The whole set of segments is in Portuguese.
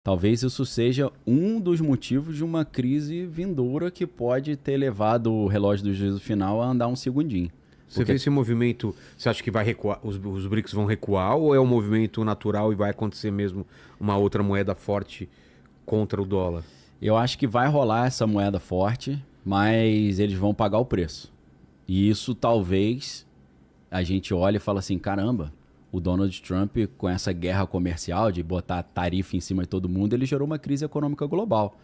Talvez isso seja um dos motivos de uma crise vindoura que pode ter levado o relógio do juízo final a andar um segundinho. Você vê esse movimento, você acha que vai recuar, os BRICS vão recuar ou é um movimento natural e vai acontecer mesmo uma outra moeda forte contra o dólar? Eu acho que vai rolar essa moeda forte, mas eles vão pagar o preço. E isso talvez a gente olhe e fale assim, caramba, o Donald Trump com essa guerra comercial de botar tarifa em cima de todo mundo, ele gerou uma crise econômica global.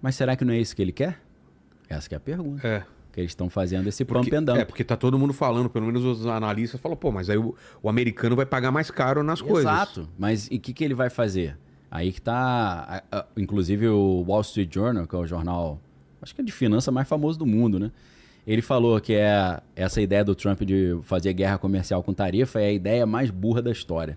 Mas será que não é isso que ele quer? Essa que é a pergunta. É. Que eles estão fazendo esse pump and dump. Porque tá todo mundo falando, pelo menos os analistas falam, pô, mas aí o americano vai pagar mais caro nas coisas. Exato, mas e o que ele vai fazer? Aí que tá, inclusive o Wall Street Journal, que é o jornal, acho que é de finança mais famoso do mundo, né? Ele falou que essa ideia do Trump de fazer guerra comercial com tarifa é a ideia mais burra da história.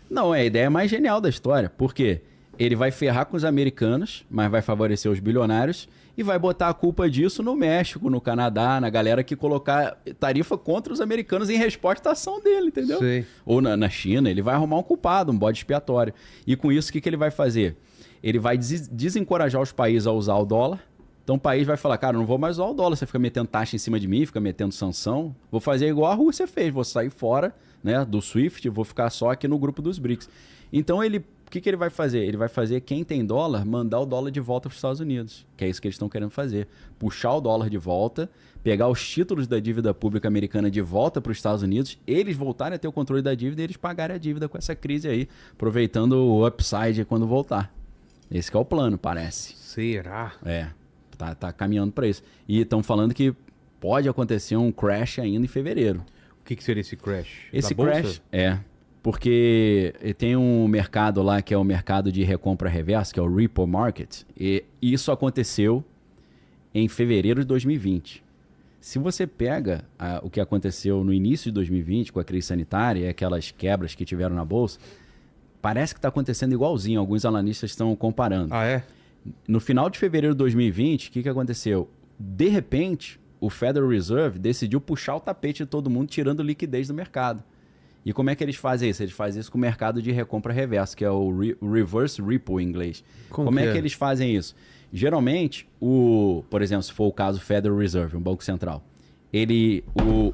Não, é a ideia mais genial da história. Por quê? Ele vai ferrar com os americanos, mas vai favorecer os bilionários e vai botar a culpa disso no México, no Canadá, na galera que colocar tarifa contra os americanos em resposta à ação dele, entendeu? Sei. Ou na China, ele vai arrumar um culpado, um bode expiatório. E com isso, o que ele vai fazer? Ele vai desencorajar os países a usar o dólar. Então o país vai falar, cara, não vou mais usar o dólar, você fica metendo taxa em cima de mim, fica metendo sanção. Vou fazer igual a Rússia fez, vou sair fora, né, do SWIFT, vou ficar só aqui no grupo dos BRICS. Então o que ele vai fazer? Ele vai fazer quem tem dólar mandar o dólar de volta para os Estados Unidos, que é isso que eles estão querendo fazer. Puxar o dólar de volta, pegar os títulos da dívida pública americana de volta para os Estados Unidos, eles voltarem a ter o controle da dívida e eles pagarem a dívida com essa crise aí, aproveitando o upside quando voltar. Esse que é o plano, parece. Será? É, tá caminhando para isso. E estão falando que pode acontecer um crash ainda em fevereiro. O que seria esse crash? Esse Da bolsa? crash porque tem um mercado lá que é o mercado de recompra reversa, que é o Repo Market, e isso aconteceu em fevereiro de 2020. Se você pega o que aconteceu no início de 2020 com a crise sanitária e aquelas quebras que tiveram na bolsa, parece que está acontecendo igualzinho. Alguns analistas estão comparando. Ah, é? No final de fevereiro de 2020, o que aconteceu? De repente, o Federal Reserve decidiu puxar o tapete de todo mundo, tirando liquidez do mercado. E como é que eles fazem isso? Eles fazem isso com o mercado de recompra reversa, que é o reverse repo em inglês. Como é que eles fazem isso? Geralmente, por exemplo, se for o caso Federal Reserve, um banco central,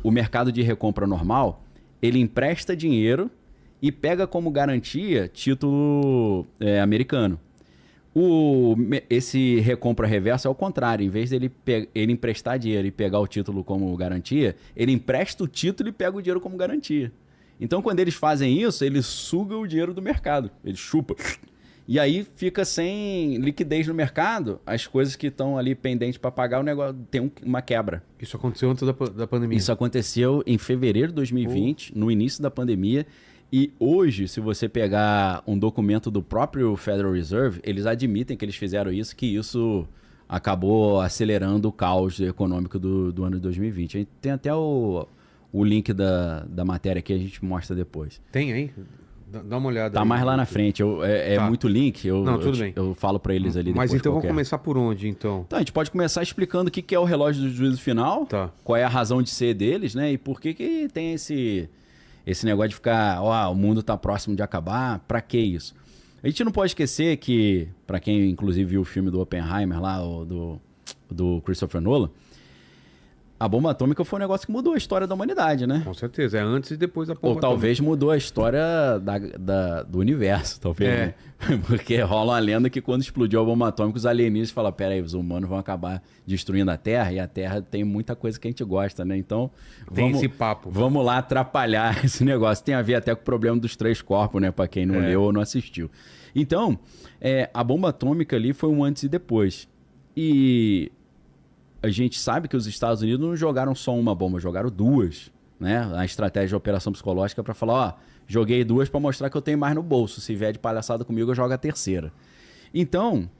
o mercado de recompra normal, ele empresta dinheiro e pega como garantia título americano. Esse recompra reversa é o contrário. Em vez dele ele emprestar dinheiro e pegar o título como garantia, ele empresta o título e pega o dinheiro como garantia. Então, quando eles fazem isso, eles sugam o dinheiro do mercado. Eles chupam. E aí fica sem liquidez no mercado, as coisas que estão ali pendentes para pagar, o negócio tem uma quebra. Isso aconteceu antes da pandemia? Isso aconteceu em fevereiro de 2020, no início da pandemia. E hoje, se você pegar um documento do próprio Federal Reserve, eles admitem que eles fizeram isso, que isso acabou acelerando o caos econômico do ano de 2020. A gente tem até o link da matéria que a gente mostra depois. Tem aí? Dá uma olhada. Tá aí, mais lá na frente. Tá. Muito link. Não, tudo bem. Eu falo para eles ali depois. Mas então vamos começar por onde, então? Então, a gente pode começar explicando o que é o relógio do juízo final, qual é a razão de ser deles, né? E por que tem esse negócio de ficar, o mundo tá próximo de acabar, pra que isso? A gente não pode esquecer que, pra quem inclusive viu o filme do Oppenheimer lá, do Christopher Nolan, a bomba atômica foi um negócio que mudou a história da humanidade, né? Com certeza, é antes e depois da bomba atômica. Ou talvez mudou a história do universo, talvez. Né? Porque rola uma lenda que quando explodiu a bomba atômica, os alienígenas falaram, peraí, os humanos vão acabar destruindo a Terra, e a Terra tem muita coisa que a gente gosta, né? Então, esse papo. Vamos lá atrapalhar esse negócio. Tem a ver até com o problema dos 3 corpos, né? Pra quem não leu ou não assistiu. Então, a bomba atômica ali foi um antes e depois. E a gente sabe que os Estados Unidos não jogaram só uma bomba, jogaram 2, né? A estratégia de operação psicológica para falar, joguei 2 para mostrar que eu tenho mais no bolso. Se vier de palhaçada comigo, eu jogo a 3ª. Então,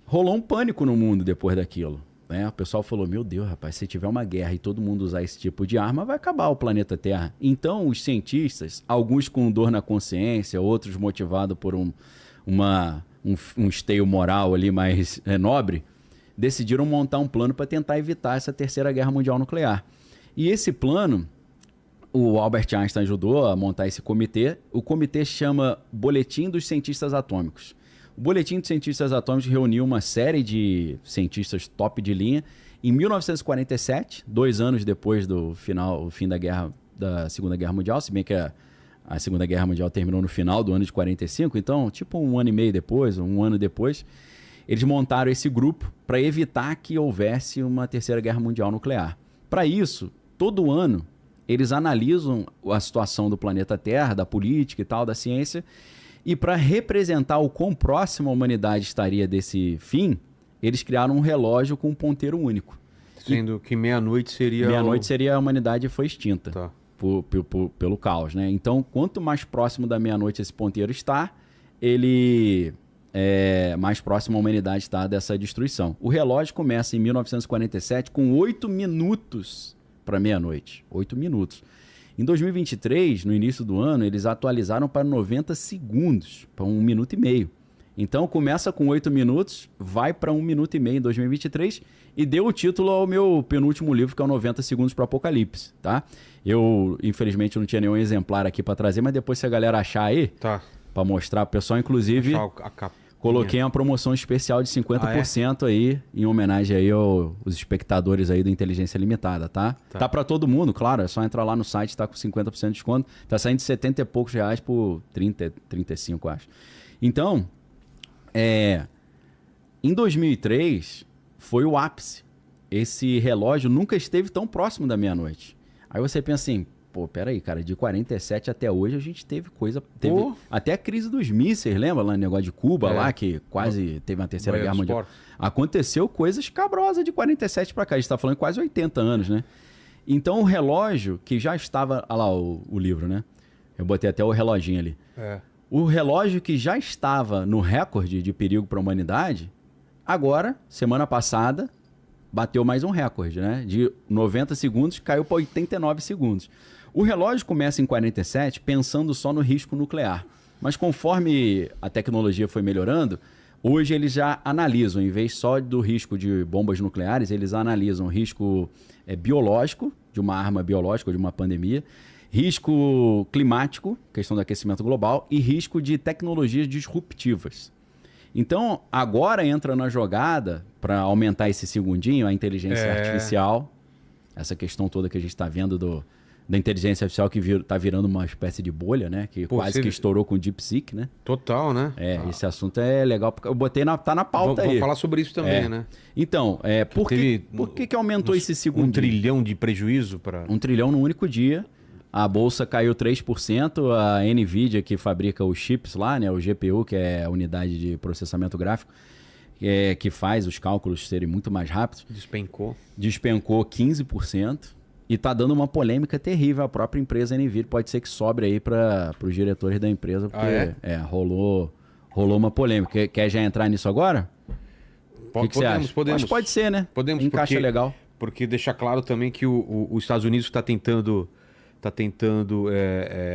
rolou um pânico no mundo depois daquilo, né? O pessoal falou, meu Deus, rapaz, se tiver uma guerra e todo mundo usar esse tipo de arma, vai acabar o planeta Terra. Então, os cientistas, alguns com dor na consciência, outros motivados por um esteio moral ali mais nobre, decidiram montar um plano para tentar evitar essa 3ª Guerra Mundial Nuclear. E esse plano, o Albert Einstein ajudou a montar esse comitê. O comitê chama Boletim dos Cientistas Atômicos. O Boletim de Cientistas Atômicos reuniu uma série de cientistas top de linha. Em 1947, 2 anos depois do fim da Segunda Guerra Mundial, se bem que a Segunda Guerra Mundial terminou no final do ano de 45, então, tipo 1 ano e meio depois, 1 ano depois, eles montaram esse grupo para evitar que houvesse uma Terceira Guerra Mundial nuclear. Para isso, todo ano, eles analisam a situação do planeta Terra, da política e tal, da ciência, e para representar o quão próximo a humanidade estaria desse fim, eles criaram um relógio com um ponteiro único. Sendo que meia-noite seria... Meia-noite seria a humanidade foi extinta. Tá. Pelo caos, né? Então, quanto mais próximo da meia-noite esse ponteiro está, ele mais próximo a humanidade está dessa destruição. O relógio começa em 1947 com 8 minutos para meia-noite. 8 minutos. Em 2023, no início do ano, eles atualizaram para 90 segundos, para 1 minuto e meio. Então, começa com 8 minutos, vai para 1 minuto e meio em 2023 e deu o título ao meu penúltimo livro, que é o 90 Segundos para o Apocalipse, tá? Eu, infelizmente, não tinha nenhum exemplar aqui para trazer, mas depois se a galera achar aí, Tá. para mostrar pro pessoal, inclusive, coloquei uma promoção especial de 50% aí, em homenagem aí aos espectadores aí do Inteligência Limitada, tá? Tá para todo mundo, claro, é só entrar lá no site, tá com 50% de desconto, tá saindo de 70 e poucos reais por 30, 35, acho. Então, em 2003, foi o ápice. Esse relógio nunca esteve tão próximo da meia-noite. Aí você pensa assim, pô, peraí, cara, de 47 até hoje a gente teve coisa... Teve até a crise dos mísseis, lembra lá no negócio de Cuba lá, que quase teve uma Terceira Guerra Mundial? Aconteceu coisas cabrosas de 47 para cá. A gente tá falando quase 80 anos, né? Então o relógio que já estava... Olha lá o livro, né? Eu botei até o reloginho ali. O relógio que já estava no recorde de perigo para a humanidade, agora, semana passada, bateu mais um recorde, né? De 90 segundos, caiu para 89 segundos. O relógio começa em 47 pensando só no risco nuclear. Mas conforme a tecnologia foi melhorando, hoje eles já analisam, em vez só do risco de bombas nucleares, eles analisam risco biológico, de uma arma biológica, de uma pandemia, risco climático, questão do aquecimento global, e risco de tecnologias disruptivas. Então, agora entra na jogada, para aumentar esse segundinho, a inteligência artificial, essa questão toda que a gente está vendo da inteligência artificial que está virando uma espécie de bolha, né? Que quase que estourou com o DeepSeek, né? Total, né? Esse assunto é legal, porque eu botei tá na pauta aí. Vamos falar sobre isso também, né? Então, por que aumentou esse segundinho? 1 trilhão de prejuízo para... 1 trilhão no único dia. A bolsa caiu 3%, a NVIDIA, que fabrica os chips lá, né, o GPU, que é a unidade de processamento gráfico, que faz os cálculos serem muito mais rápidos. Despencou 15% e está dando uma polêmica terrível. A própria empresa NVIDIA pode ser que sobre aí para os diretores da empresa, porque rolou uma polêmica. Quer já entrar nisso agora? O que você acha? Podemos. Mas pode ser, né? Podemos, encaixa legal. Porque deixa claro também que os Estados Unidos está tentando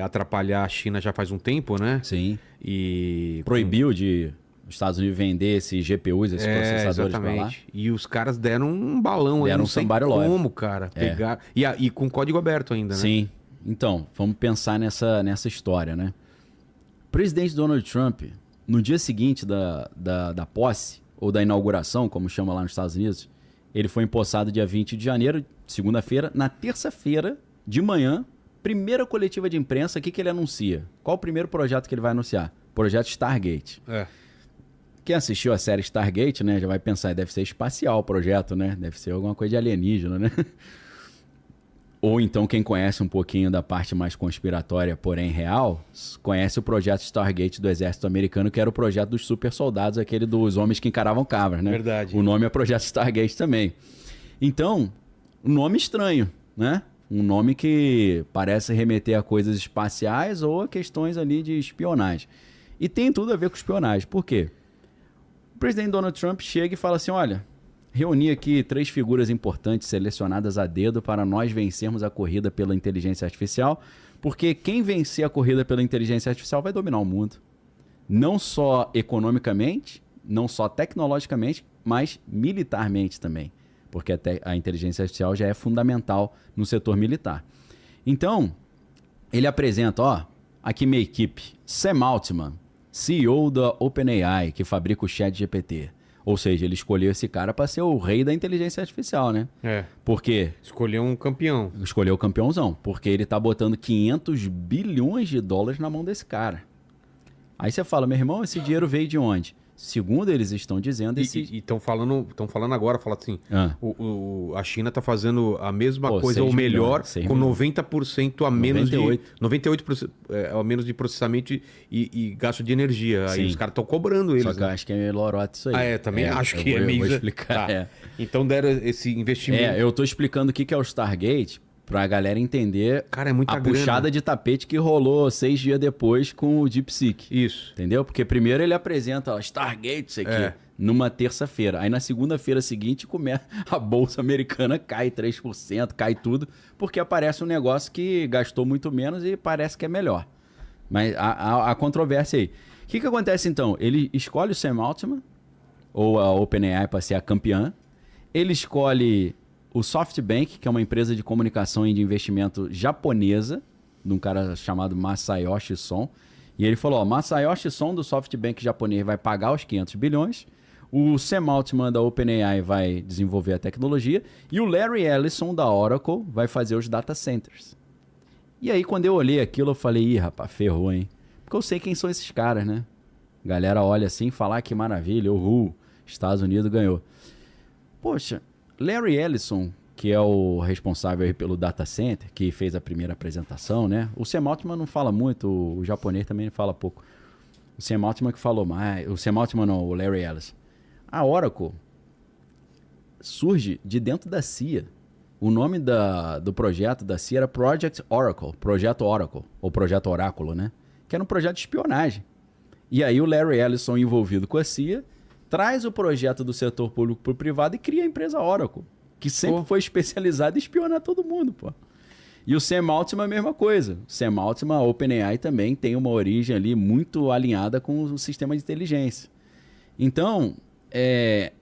atrapalhar a China já faz um tempo, né? Sim. E proibiu de os Estados Unidos vender esses GPUs, esses processadores para lá. E os caras deram um balão aí, não sei como, cara. Pegar... E com código aberto ainda, né? Sim. Então, vamos pensar nessa história, né? O presidente Donald Trump, no dia seguinte da posse, ou da inauguração, como chama lá nos Estados Unidos, ele foi empossado dia 20 de janeiro, segunda-feira. Na terça-feira, de manhã, primeira coletiva de imprensa, o que ele anuncia? Qual o primeiro projeto que ele vai anunciar? Projeto Stargate. Quem assistiu a série Stargate, né, já vai pensar, deve ser espacial o projeto, né? Deve ser alguma coisa de alienígena, né? Ou então quem conhece um pouquinho da parte mais conspiratória, porém real, conhece o projeto Stargate do Exército Americano, que era o projeto dos super soldados, aquele dos homens que encaravam cabras, né? Verdade. O nome é Projeto Stargate também. Então, um nome estranho, né? Um nome que parece remeter a coisas espaciais ou a questões ali de espionagem. E tem tudo a ver com espionagem. Por quê? O presidente Donald Trump chega e fala assim, olha, reuni aqui 3 figuras importantes selecionadas a dedo para nós vencermos a corrida pela inteligência artificial, porque quem vencer a corrida pela inteligência artificial vai dominar o mundo. Não só economicamente, não só tecnologicamente, mas militarmente também. Porque a inteligência artificial já é fundamental no setor militar. Então, ele apresenta, aqui minha equipe, Sam Altman, CEO da OpenAI, que fabrica o ChatGPT. Ou seja, ele escolheu esse cara para ser o rei da inteligência artificial, né? Por quê? Escolheu um campeão. Escolheu o campeãozão, porque ele tá botando 500 bilhões de dólares na mão desse cara. Aí você fala, meu irmão, esse dinheiro veio de onde? Segundo eles estão dizendo... E estão falando agora, fala assim, a China está fazendo a mesma coisa, ou melhor, com 90% a menos 98% a menos de processamento e gasto de energia. Aí os caras estão cobrando eles. Só que eu acho que é meio lorote isso aí. Também acho que é meio... Eu vou explicar. Tá. Então deram esse investimento. Eu tô explicando o que é o Stargate... Pra galera entender cara, é muita puxada de tapete que rolou 6 dias depois com o DeepSeek. Isso. Entendeu? Porque primeiro ele apresenta ó, Stargate, isso aqui, numa terça-feira. Aí na segunda-feira seguinte a bolsa americana cai 3%, cai tudo, porque aparece um negócio que gastou muito menos e parece que é melhor. Mas a controvérsia aí. O que acontece então? Ele escolhe o Sam Altman, ou a OpenAI para ser a campeã. Ele escolhe... o SoftBank, que é uma empresa de comunicação e de investimento japonesa, de um cara chamado Masayoshi Son. E ele falou, Masayoshi Son do SoftBank japonês vai pagar os 500 bilhões, o Sam Altman da OpenAI vai desenvolver a tecnologia e o Larry Ellison da Oracle vai fazer os data centers. E aí, quando eu olhei aquilo, eu falei, ih, rapaz, ferrou, hein? Porque eu sei quem são esses caras, né? A galera olha assim e fala, que maravilha, Estados Unidos ganhou. Poxa... Larry Ellison, que é o responsável aí pelo data center, que fez a primeira apresentação, né? O Sam Altman não fala muito, o japonês também fala pouco. O Sam Altman que falou mais, o Sam Altman não, o Larry Ellison. A Oracle surge de dentro da CIA. O nome do projeto da CIA era Project Oracle, Projeto Oracle, ou Projeto Oráculo, né? Que era um projeto de espionagem. E aí o Larry Ellison, envolvido com a CIA, traz o projeto do setor público para o privado e cria a empresa Oracle, que sempre foi especializada em espionar todo mundo, pô. E o Sam Altman a mesma coisa. O Sam Altman, a OpenAI também tem uma origem ali muito alinhada com o sistema de inteligência. Então, é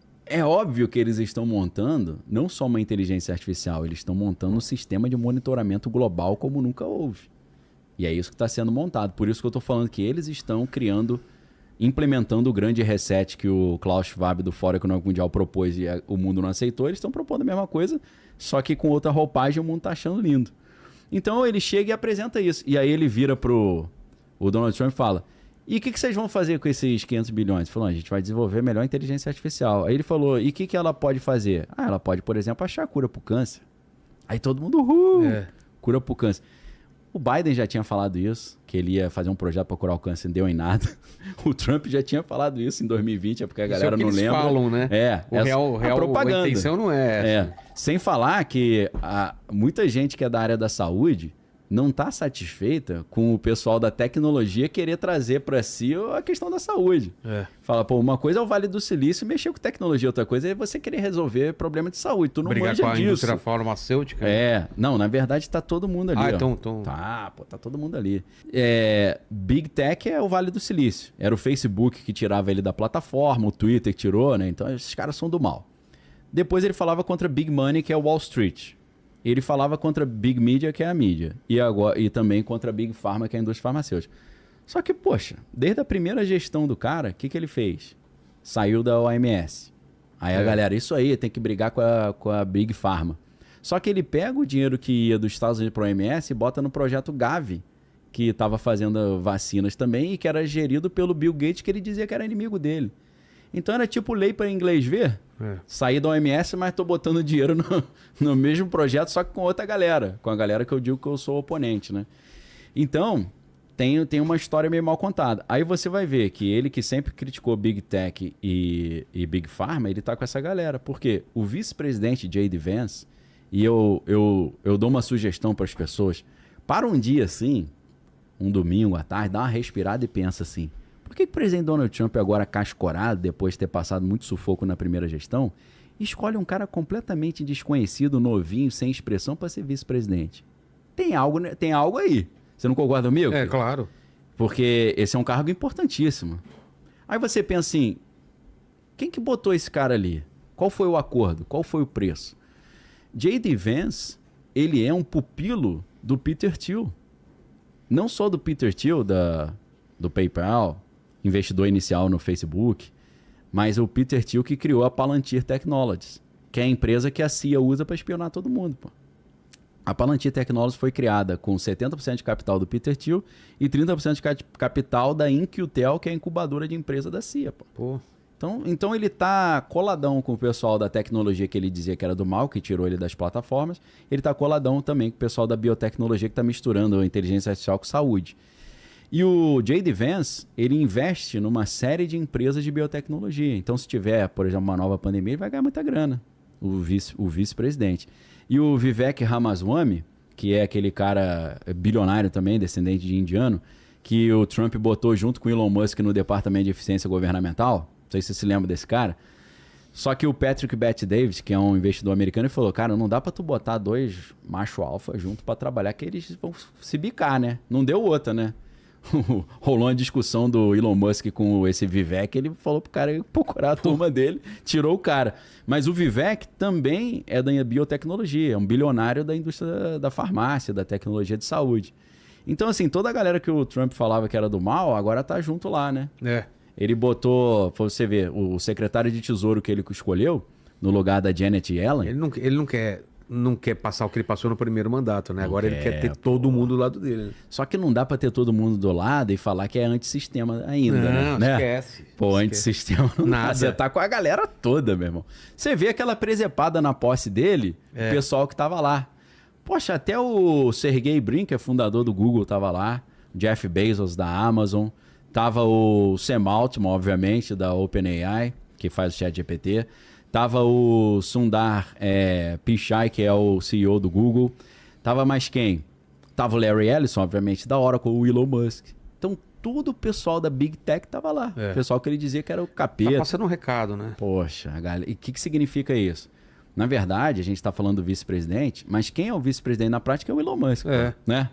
óbvio que eles estão montando não só uma inteligência artificial, eles estão montando um sistema de monitoramento global como nunca houve. E é isso que está sendo montado. Por isso que eu estou falando que eles estão implementando o grande reset que o Klaus Schwab do Fórum Econômico Mundial propôs e o mundo não aceitou, eles estão propondo a mesma coisa, só que com outra roupagem o mundo está achando lindo. Então ele chega e apresenta isso. E aí ele vira pro o Donald Trump e fala, e o que vocês vão fazer com esses 500 bilhões? Ele falou, a gente vai desenvolver melhor inteligência artificial. Aí ele falou, e o que ela pode fazer? Ela pode, por exemplo, achar a cura pro câncer. Aí todo mundo, cura pro câncer. O Biden já tinha falado isso, que ele ia fazer um projeto para curar o câncer, não deu em nada. O Trump já tinha falado isso em 2020, é porque a galera não lembra. Eles falam, né? A propaganda. A intenção não é essa. Sem falar que muita gente que é da área da saúde não está satisfeita com o pessoal da tecnologia querer trazer para si a questão da saúde. Fala, pô, uma coisa é o Vale do Silício mexer com tecnologia, outra coisa é você querer resolver problema de saúde. Tu não manja disso. Brigar com a indústria farmacêutica. Não, na verdade tá todo mundo ali. Então... Tá todo mundo ali. Big Tech é o Vale do Silício. Era o Facebook que tirava ele da plataforma, o Twitter que tirou, né? Então esses caras são do mal. Depois ele falava contra Big Money, que é o Wall Street. Ele falava contra Big Media, que é a mídia. E também contra Big Pharma, que é a indústria farmacêutica. Só que, poxa, desde a primeira gestão do cara, o que ele fez? Saiu da OMS. Aí a galera, isso aí, tem que brigar com a Big Pharma. Só que ele pega o dinheiro que ia dos Estados Unidos para a OMS e bota no projeto Gavi, que estava fazendo vacinas também e que era gerido pelo Bill Gates, que ele dizia que era inimigo dele. Então era tipo lei para inglês ver, sair da OMS, mas tô botando dinheiro no mesmo projeto, só que com outra galera, com a galera que eu digo que eu sou oponente, né? Então, tem uma história meio mal contada. Aí você vai ver que ele que sempre criticou Big Tech e Big Pharma, ele tá com essa galera. Porque o vice-presidente J.D. Vance, e eu dou uma sugestão para as pessoas, para um dia assim, um domingo à tarde, dá uma respirada e pensa assim, por que o presidente Donald Trump, agora cascorado, depois de ter passado muito sufoco na primeira gestão, escolhe um cara completamente desconhecido, novinho, sem expressão, para ser vice-presidente? Tem algo aí. Você não concorda comigo? Claro. Porque esse é um cargo importantíssimo. Aí você pensa assim, quem que botou esse cara ali? Qual foi o acordo? Qual foi o preço? J.D. Vance, ele é um pupilo do Peter Thiel. Não só do Peter Thiel, do PayPal, investidor inicial no Facebook, mas o Peter Thiel que criou a Palantir Technologies, que é a empresa que a CIA usa para espionar todo mundo, pô. A Palantir Technologies foi criada com 70% de capital do Peter Thiel e 30% de capital da Incutel, que é a incubadora de empresa da CIA, pô. Então ele tá coladão com o pessoal da tecnologia que ele dizia que era do mal, que tirou ele das plataformas. Ele tá coladão também com o pessoal da biotecnologia que tá misturando a inteligência artificial com saúde. E o J.D. Vance, ele investe numa série de empresas de biotecnologia. Então, se tiver, por exemplo, uma nova pandemia, ele vai ganhar muita grana, o vice-presidente. E o Vivek Ramaswamy, que é aquele cara bilionário também, descendente de indiano, que o Trump botou junto com o Elon Musk no Departamento de Eficiência Governamental. Não sei se você se lembra desse cara. Só que o Patrick Bet-David, que é um investidor americano, ele falou, cara, não dá pra tu botar 2 macho alfa junto pra trabalhar, que eles vão se bicar, né? Não deu outra, né? Rolou uma discussão do Elon Musk com esse Vivek, ele falou pro cara procurar a turma dele, tirou o cara. Mas o Vivek também é da biotecnologia, é um bilionário da indústria da farmácia, da tecnologia de saúde. Então, assim, toda a galera que o Trump falava que era do mal, agora tá junto lá, né? É. Ele botou, pra você ver, o secretário de tesouro que ele escolheu, no lugar da Janet Yellen... Ele não quer passar o que ele passou no primeiro mandato, né? Agora ele quer ter todo mundo do lado dele. Né? Só que não dá pra ter todo mundo do lado e falar que é antissistema ainda, não, né? Esquece. Pô, antissistema não nada. Dá. Você tá com a galera toda, meu irmão. Você vê aquela presepada na posse dele, o pessoal que tava lá. Poxa, até o Sergey Brin, que é fundador do Google, tava lá. Jeff Bezos, da Amazon. Tava o Sam Altman, obviamente, da OpenAI, que faz o ChatGPT. Tava o Sundar Pichai, que é o CEO do Google. Tava mais quem? Tava o Larry Ellison, obviamente, da Oracle, o Elon Musk. Então, todo o pessoal da Big Tech tava lá. O pessoal que ele dizia que era o capeta. Tá passando um recado, né? Poxa, galera. E o que significa isso? Na verdade, a gente tá falando do vice-presidente, mas quem é o vice-presidente na prática é o Elon Musk, né?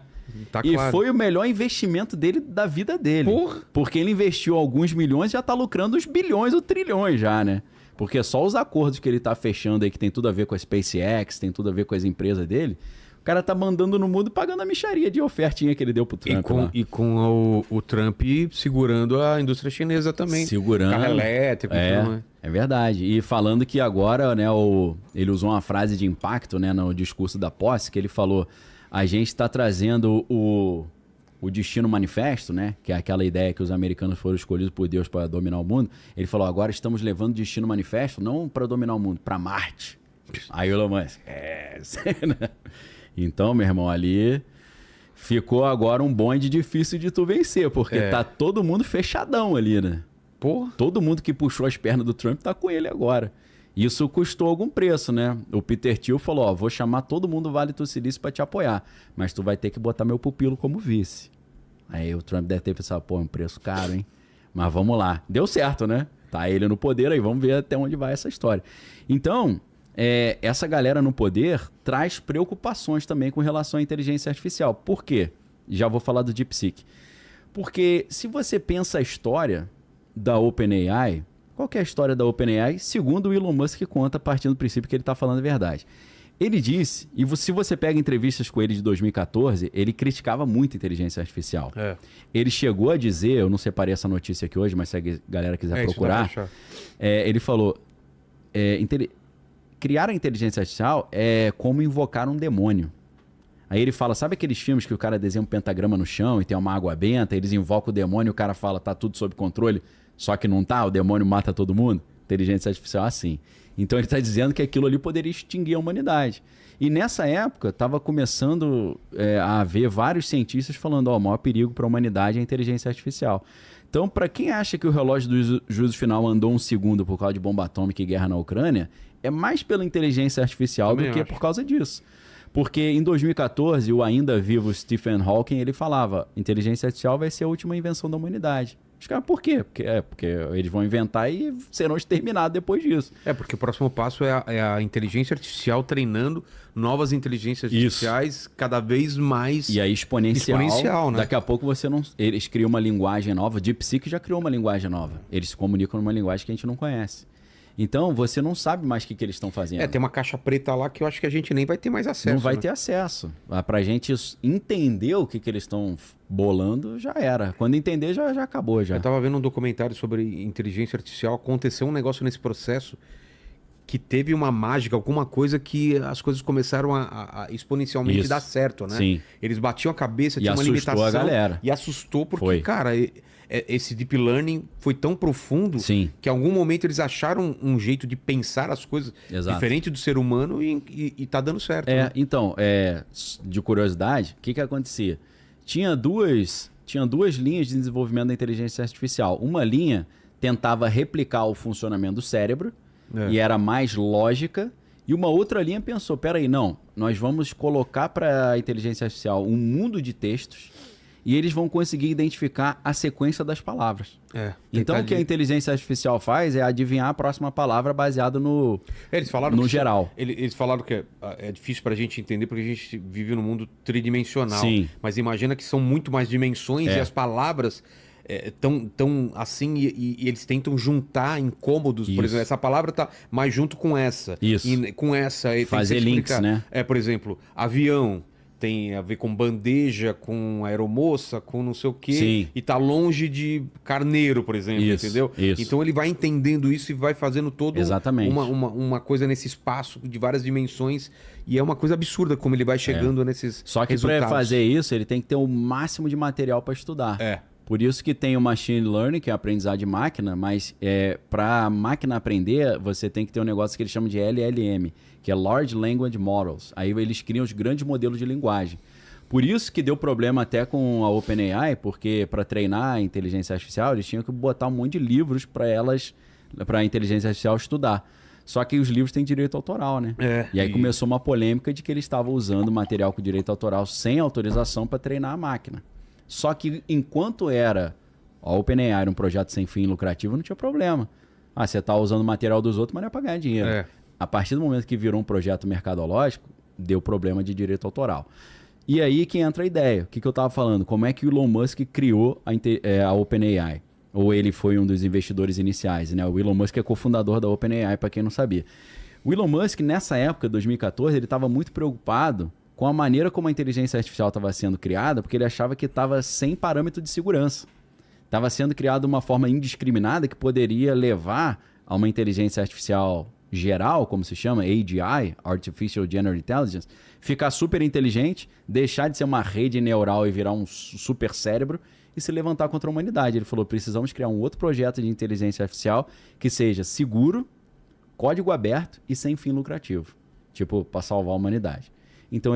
Tá e claro. foi o melhor investimento dele da vida dele. Porra. Porque ele investiu alguns milhões e já tá lucrando os bilhões ou trilhões já, né? Porque só os acordos que ele tá fechando aí, que tem tudo a ver com a SpaceX, tem tudo a ver com as empresas dele, o cara tá mandando no mundo pagando a mixaria de ofertinha que ele deu pro Trump. E com o Trump segurando a indústria chinesa também. Segurando. Carro elétrico. É verdade. E falando que agora, né, ele usou uma frase de impacto, né, no discurso da posse, que ele falou... A gente está trazendo o Destino Manifesto, né? Que é aquela ideia que os americanos foram escolhidos por Deus para dominar o mundo. Ele falou, agora estamos levando o Destino Manifesto não para dominar o mundo, para Marte. Aí o Elon Musk, né? Então, meu irmão, ali ficou agora um bonde difícil de tu vencer, porque tá todo mundo fechadão ali, né? Porra. Todo mundo que puxou as pernas do Trump tá com ele agora. Isso custou algum preço, né? O Peter Thiel falou, vou chamar todo mundo do Vale do Silício para te apoiar, mas tu vai ter que botar meu pupilo como vice. Aí o Trump deve ter pensado, é um preço caro, hein? Mas vamos lá. Deu certo, né? Tá ele no poder aí, vamos ver até onde vai essa história. Então, essa galera no poder traz preocupações também com relação à inteligência artificial. Por quê? Já vou falar do DeepSeek. Porque se você pensa a história da OpenAI... Qual que é a história da OpenAI? Segundo o Elon Musk conta, partindo do princípio que ele está falando a verdade. Ele disse, e se você pega entrevistas com ele de 2014, ele criticava muito a inteligência artificial. Ele chegou a dizer, eu não separei essa notícia aqui hoje, mas se a galera quiser procurar, ele falou, criar a inteligência artificial é como invocar um demônio. Aí ele fala, sabe aqueles filmes que o cara desenha um pentagrama no chão e tem uma água benta, eles invocam o demônio e o cara fala, tá tudo sob controle, só que não tá, o demônio mata todo mundo? Inteligência artificial é assim. Então ele está dizendo que aquilo ali poderia extinguir a humanidade. E nessa época estava começando a haver vários cientistas falando, o maior perigo para a humanidade é a inteligência artificial. Então, para quem acha que o relógio do juízo final andou 1 segundo por causa de bomba atômica e guerra na Ucrânia, é mais pela inteligência artificial do que por causa disso. Porque em 2014, o ainda vivo Stephen Hawking, ele falava, inteligência artificial vai ser a última invenção da humanidade. Os caras, por quê? Porque eles vão inventar e serão exterminados depois disso. Porque o próximo passo é a inteligência artificial treinando novas inteligências artificiais cada vez mais... E aí exponencial, né? Daqui a pouco eles criam uma linguagem nova. DeepSeek já criou uma linguagem nova. Eles se comunicam numa linguagem que a gente não conhece. Então, você não sabe mais o que eles estão fazendo. Tem uma caixa preta lá que eu acho que a gente nem vai ter mais acesso. Não vai ter acesso. Pra gente entender o que eles estão bolando, já era. Quando entender, já acabou. Já. Eu tava vendo um documentário sobre inteligência artificial. Aconteceu um negócio nesse processo que teve uma mágica, alguma coisa que as coisas começaram a exponencialmente dar certo, né? Sim. Eles batiam a cabeça, tinha uma limitação. A galera. E assustou porque, cara, esse deep learning foi tão profundo que em algum momento eles acharam um jeito de pensar as coisas diferente do ser humano e tá dando certo. Né? Então, de curiosidade, o que acontecia? Tinha duas linhas de desenvolvimento da inteligência artificial. Uma linha tentava replicar o funcionamento do cérebro, e era mais lógica, e uma outra linha pensou, peraí, não, nós vamos colocar para a inteligência artificial um mundo de textos e eles vão conseguir identificar a sequência das palavras. Então o que a inteligência artificial faz é adivinhar a próxima palavra baseado no geral. Eles falaram que é difícil para a gente entender porque a gente vive num mundo tridimensional. Sim. Mas imagina que são muito mais dimensões e as palavras... tão assim e eles tentam juntar incômodos. Por exemplo, essa palavra tá mais junto com essa. Isso. E com essa... Fazer links, né? Por exemplo, avião tem a ver com bandeja, com aeromoça, com não sei o quê. Sim. E tá longe de carneiro, por exemplo, entendeu? Isso. Então ele vai entendendo isso e vai fazendo todo uma coisa nesse espaço de várias dimensões. E é uma coisa absurda como ele vai chegando nesses Só que para fazer isso, ele tem que ter o máximo de material para estudar. Por isso que tem o Machine Learning, que é a aprendizagem de máquina, mas para a máquina aprender, você tem que ter um negócio que eles chamam de LLM, que é Large Language Models. Aí eles criam os grandes modelos de linguagem. Por isso que deu problema até com a OpenAI, porque para treinar a inteligência artificial, eles tinham que botar um monte de livros para a inteligência artificial estudar. Só que os livros têm direito autoral, né? E aí começou uma polêmica de que eles estavam usando material com direito autoral sem autorização para treinar a máquina. Só que enquanto a OpenAI era um projeto sem fim lucrativo, não tinha problema. Você está usando material dos outros, mas não é para ganhar dinheiro. A partir do momento que virou um projeto mercadológico, deu problema de direito autoral. E aí que entra a ideia. O que eu estava falando? Como é que o Elon Musk criou a OpenAI? Ou ele foi um dos investidores iniciais, né? O Elon Musk é cofundador da OpenAI, para quem não sabia. O Elon Musk, nessa época, 2014, ele estava muito preocupado com a maneira como a inteligência artificial estava sendo criada, porque ele achava que estava sem parâmetro de segurança. Estava sendo criada de uma forma indiscriminada que poderia levar a uma inteligência artificial geral, como se chama, AGI, Artificial General Intelligence, ficar super inteligente, deixar de ser uma rede neural e virar um super cérebro e se levantar contra a humanidade. Ele falou, precisamos criar um outro projeto de inteligência artificial que seja seguro, código aberto e sem fim lucrativo. Tipo, para salvar a humanidade. Então,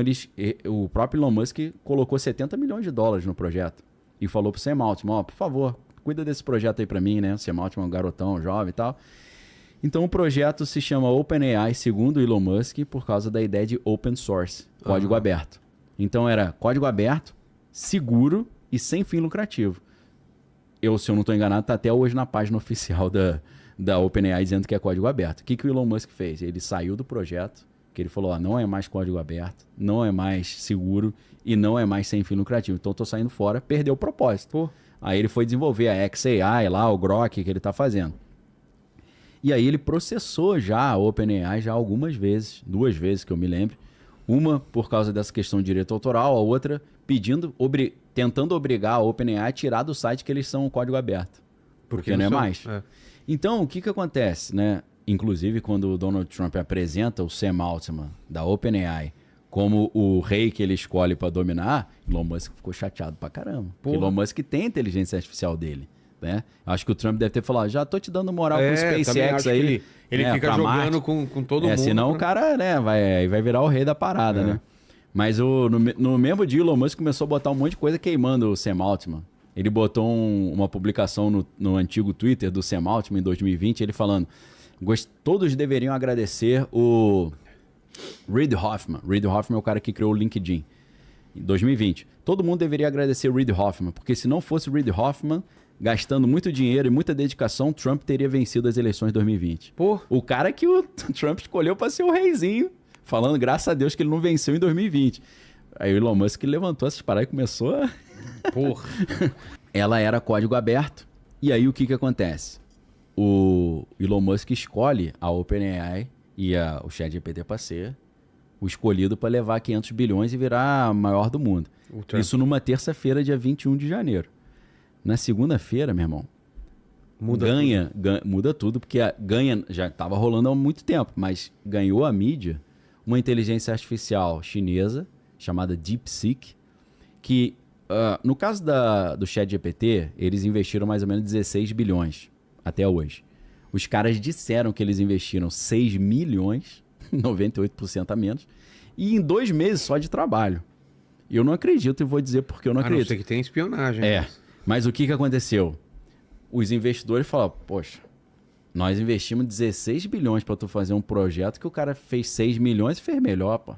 o próprio Elon Musk colocou $70 milhões no projeto e falou pro Sam Altman, por favor, cuida desse projeto aí para mim, né? O Sam Altman é um garotão, jovem e tal. Então, o projeto se chama OpenAI, segundo o Elon Musk, por causa da ideia de open source, código aberto. Então, era código aberto, seguro e sem fim lucrativo. Se eu não estou enganado, está até hoje na página oficial da OpenAI dizendo que é código aberto. O que o Elon Musk fez? Ele saiu do projeto, que ele falou, não é mais código aberto, não é mais seguro e não é mais sem fim lucrativo. Então, estou saindo fora, perdeu o propósito. Aí ele foi desenvolver a XAI lá, o Grok que ele está fazendo. E aí ele processou já a OpenAI já algumas vezes, 2 vezes que eu me lembro. Uma por causa dessa questão de direito autoral, a outra tentando obrigar a OpenAI a tirar do site que eles são um código aberto. Porque não é mais. Então, o que acontece, né? Inclusive, quando o Donald Trump apresenta o Sam Altman da OpenAI como o rei que ele escolhe para dominar, Elon Musk ficou chateado pra caramba. Elon Musk tem a inteligência artificial dele. Né? Acho que o Trump deve ter falado, já tô te dando moral com o SpaceX aí. Ele fica jogando com todo mundo. Senão o cara vai virar o rei da parada, né? Mas no mesmo dia, o Elon Musk começou a botar um monte de coisa queimando o Sam Altman. Ele botou uma publicação no antigo Twitter do Sam Altman em 2020, ele falando, todos deveriam agradecer o Reid Hoffman. Reid Hoffman é o cara que criou o LinkedIn. Em 2020. Todo mundo deveria agradecer o Reid Hoffman, porque se não fosse o Reid Hoffman, gastando muito dinheiro e muita dedicação, Trump teria vencido as eleições de 2020. O cara que o Trump escolheu para ser o reizinho, falando graças a Deus que ele não venceu em 2020. Aí o Elon Musk levantou essas paradas e começou a... Ela era código aberto. E aí o que acontece? O Elon Musk escolhe a OpenAI e o ChatGPT para ser o escolhido para levar 500 bilhões e virar a maior do mundo. Isso numa terça-feira, dia 21 de janeiro. Na segunda-feira, meu irmão, muda tudo, porque já estava rolando há muito tempo, mas ganhou a mídia uma inteligência artificial chinesa chamada DeepSeek, que no caso do ChatGPT, eles investiram mais ou menos 16 bilhões até hoje. Os caras disseram que eles investiram 6 milhões, 98% a menos, e em 2 meses só de trabalho. Eu não acredito e vou dizer porque eu não acredito. A não ser que tem espionagem. Mas o que aconteceu? Os investidores falaram, poxa, nós investimos 16 bilhões para tu fazer um projeto que o cara fez 6 milhões e fez melhor, pô.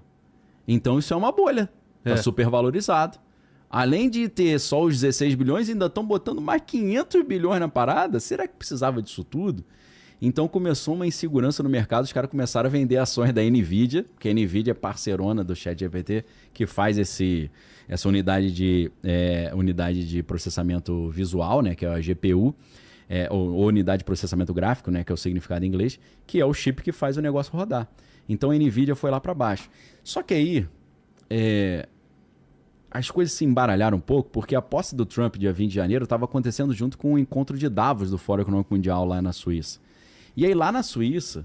Então isso é uma bolha. Tá super valorizado. Além de ter só os 16 bilhões, ainda estão botando mais 500 bilhões na parada. Será que precisava disso tudo? Então começou uma insegurança no mercado, os caras começaram a vender ações da NVIDIA, porque a NVIDIA é parceirona do ChatGPT, que faz essa unidade de processamento visual, né, que é a GPU, ou unidade de processamento gráfico, né, que é o significado em inglês, que é o chip que faz o negócio rodar. Então a NVIDIA foi lá para baixo. Só que aí as coisas se embaralharam um pouco, porque a posse do Trump, dia 20 de janeiro, estava acontecendo junto com o encontro de Davos do Fórum Econômico Mundial lá na Suíça. E aí lá na Suíça,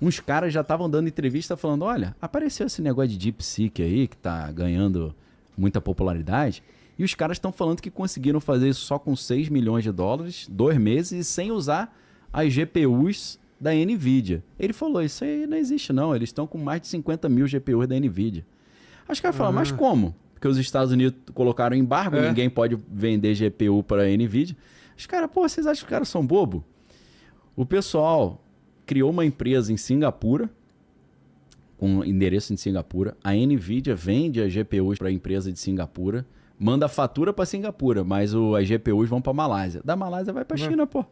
uns caras já estavam dando entrevista falando, olha, apareceu esse negócio de DeepSeek aí, que tá ganhando muita popularidade, e os caras estão falando que conseguiram fazer isso só com 6 milhões de dólares, 2 meses, e sem usar as GPUs da NVIDIA. Ele falou, isso aí não existe não, eles estão com mais de 50 mil GPUs da NVIDIA. Os caras falaram, mas como? Porque os Estados Unidos colocaram embargo, ninguém pode vender GPU para a NVIDIA. Os caras, pô, vocês acham que os caras são bobo? O pessoal criou uma empresa em Singapura, com endereço em Singapura. A NVIDIA vende as GPUs para a empresa de Singapura, manda a fatura para Singapura, mas as GPUs vão para Malásia. Da Malásia vai para China, pô.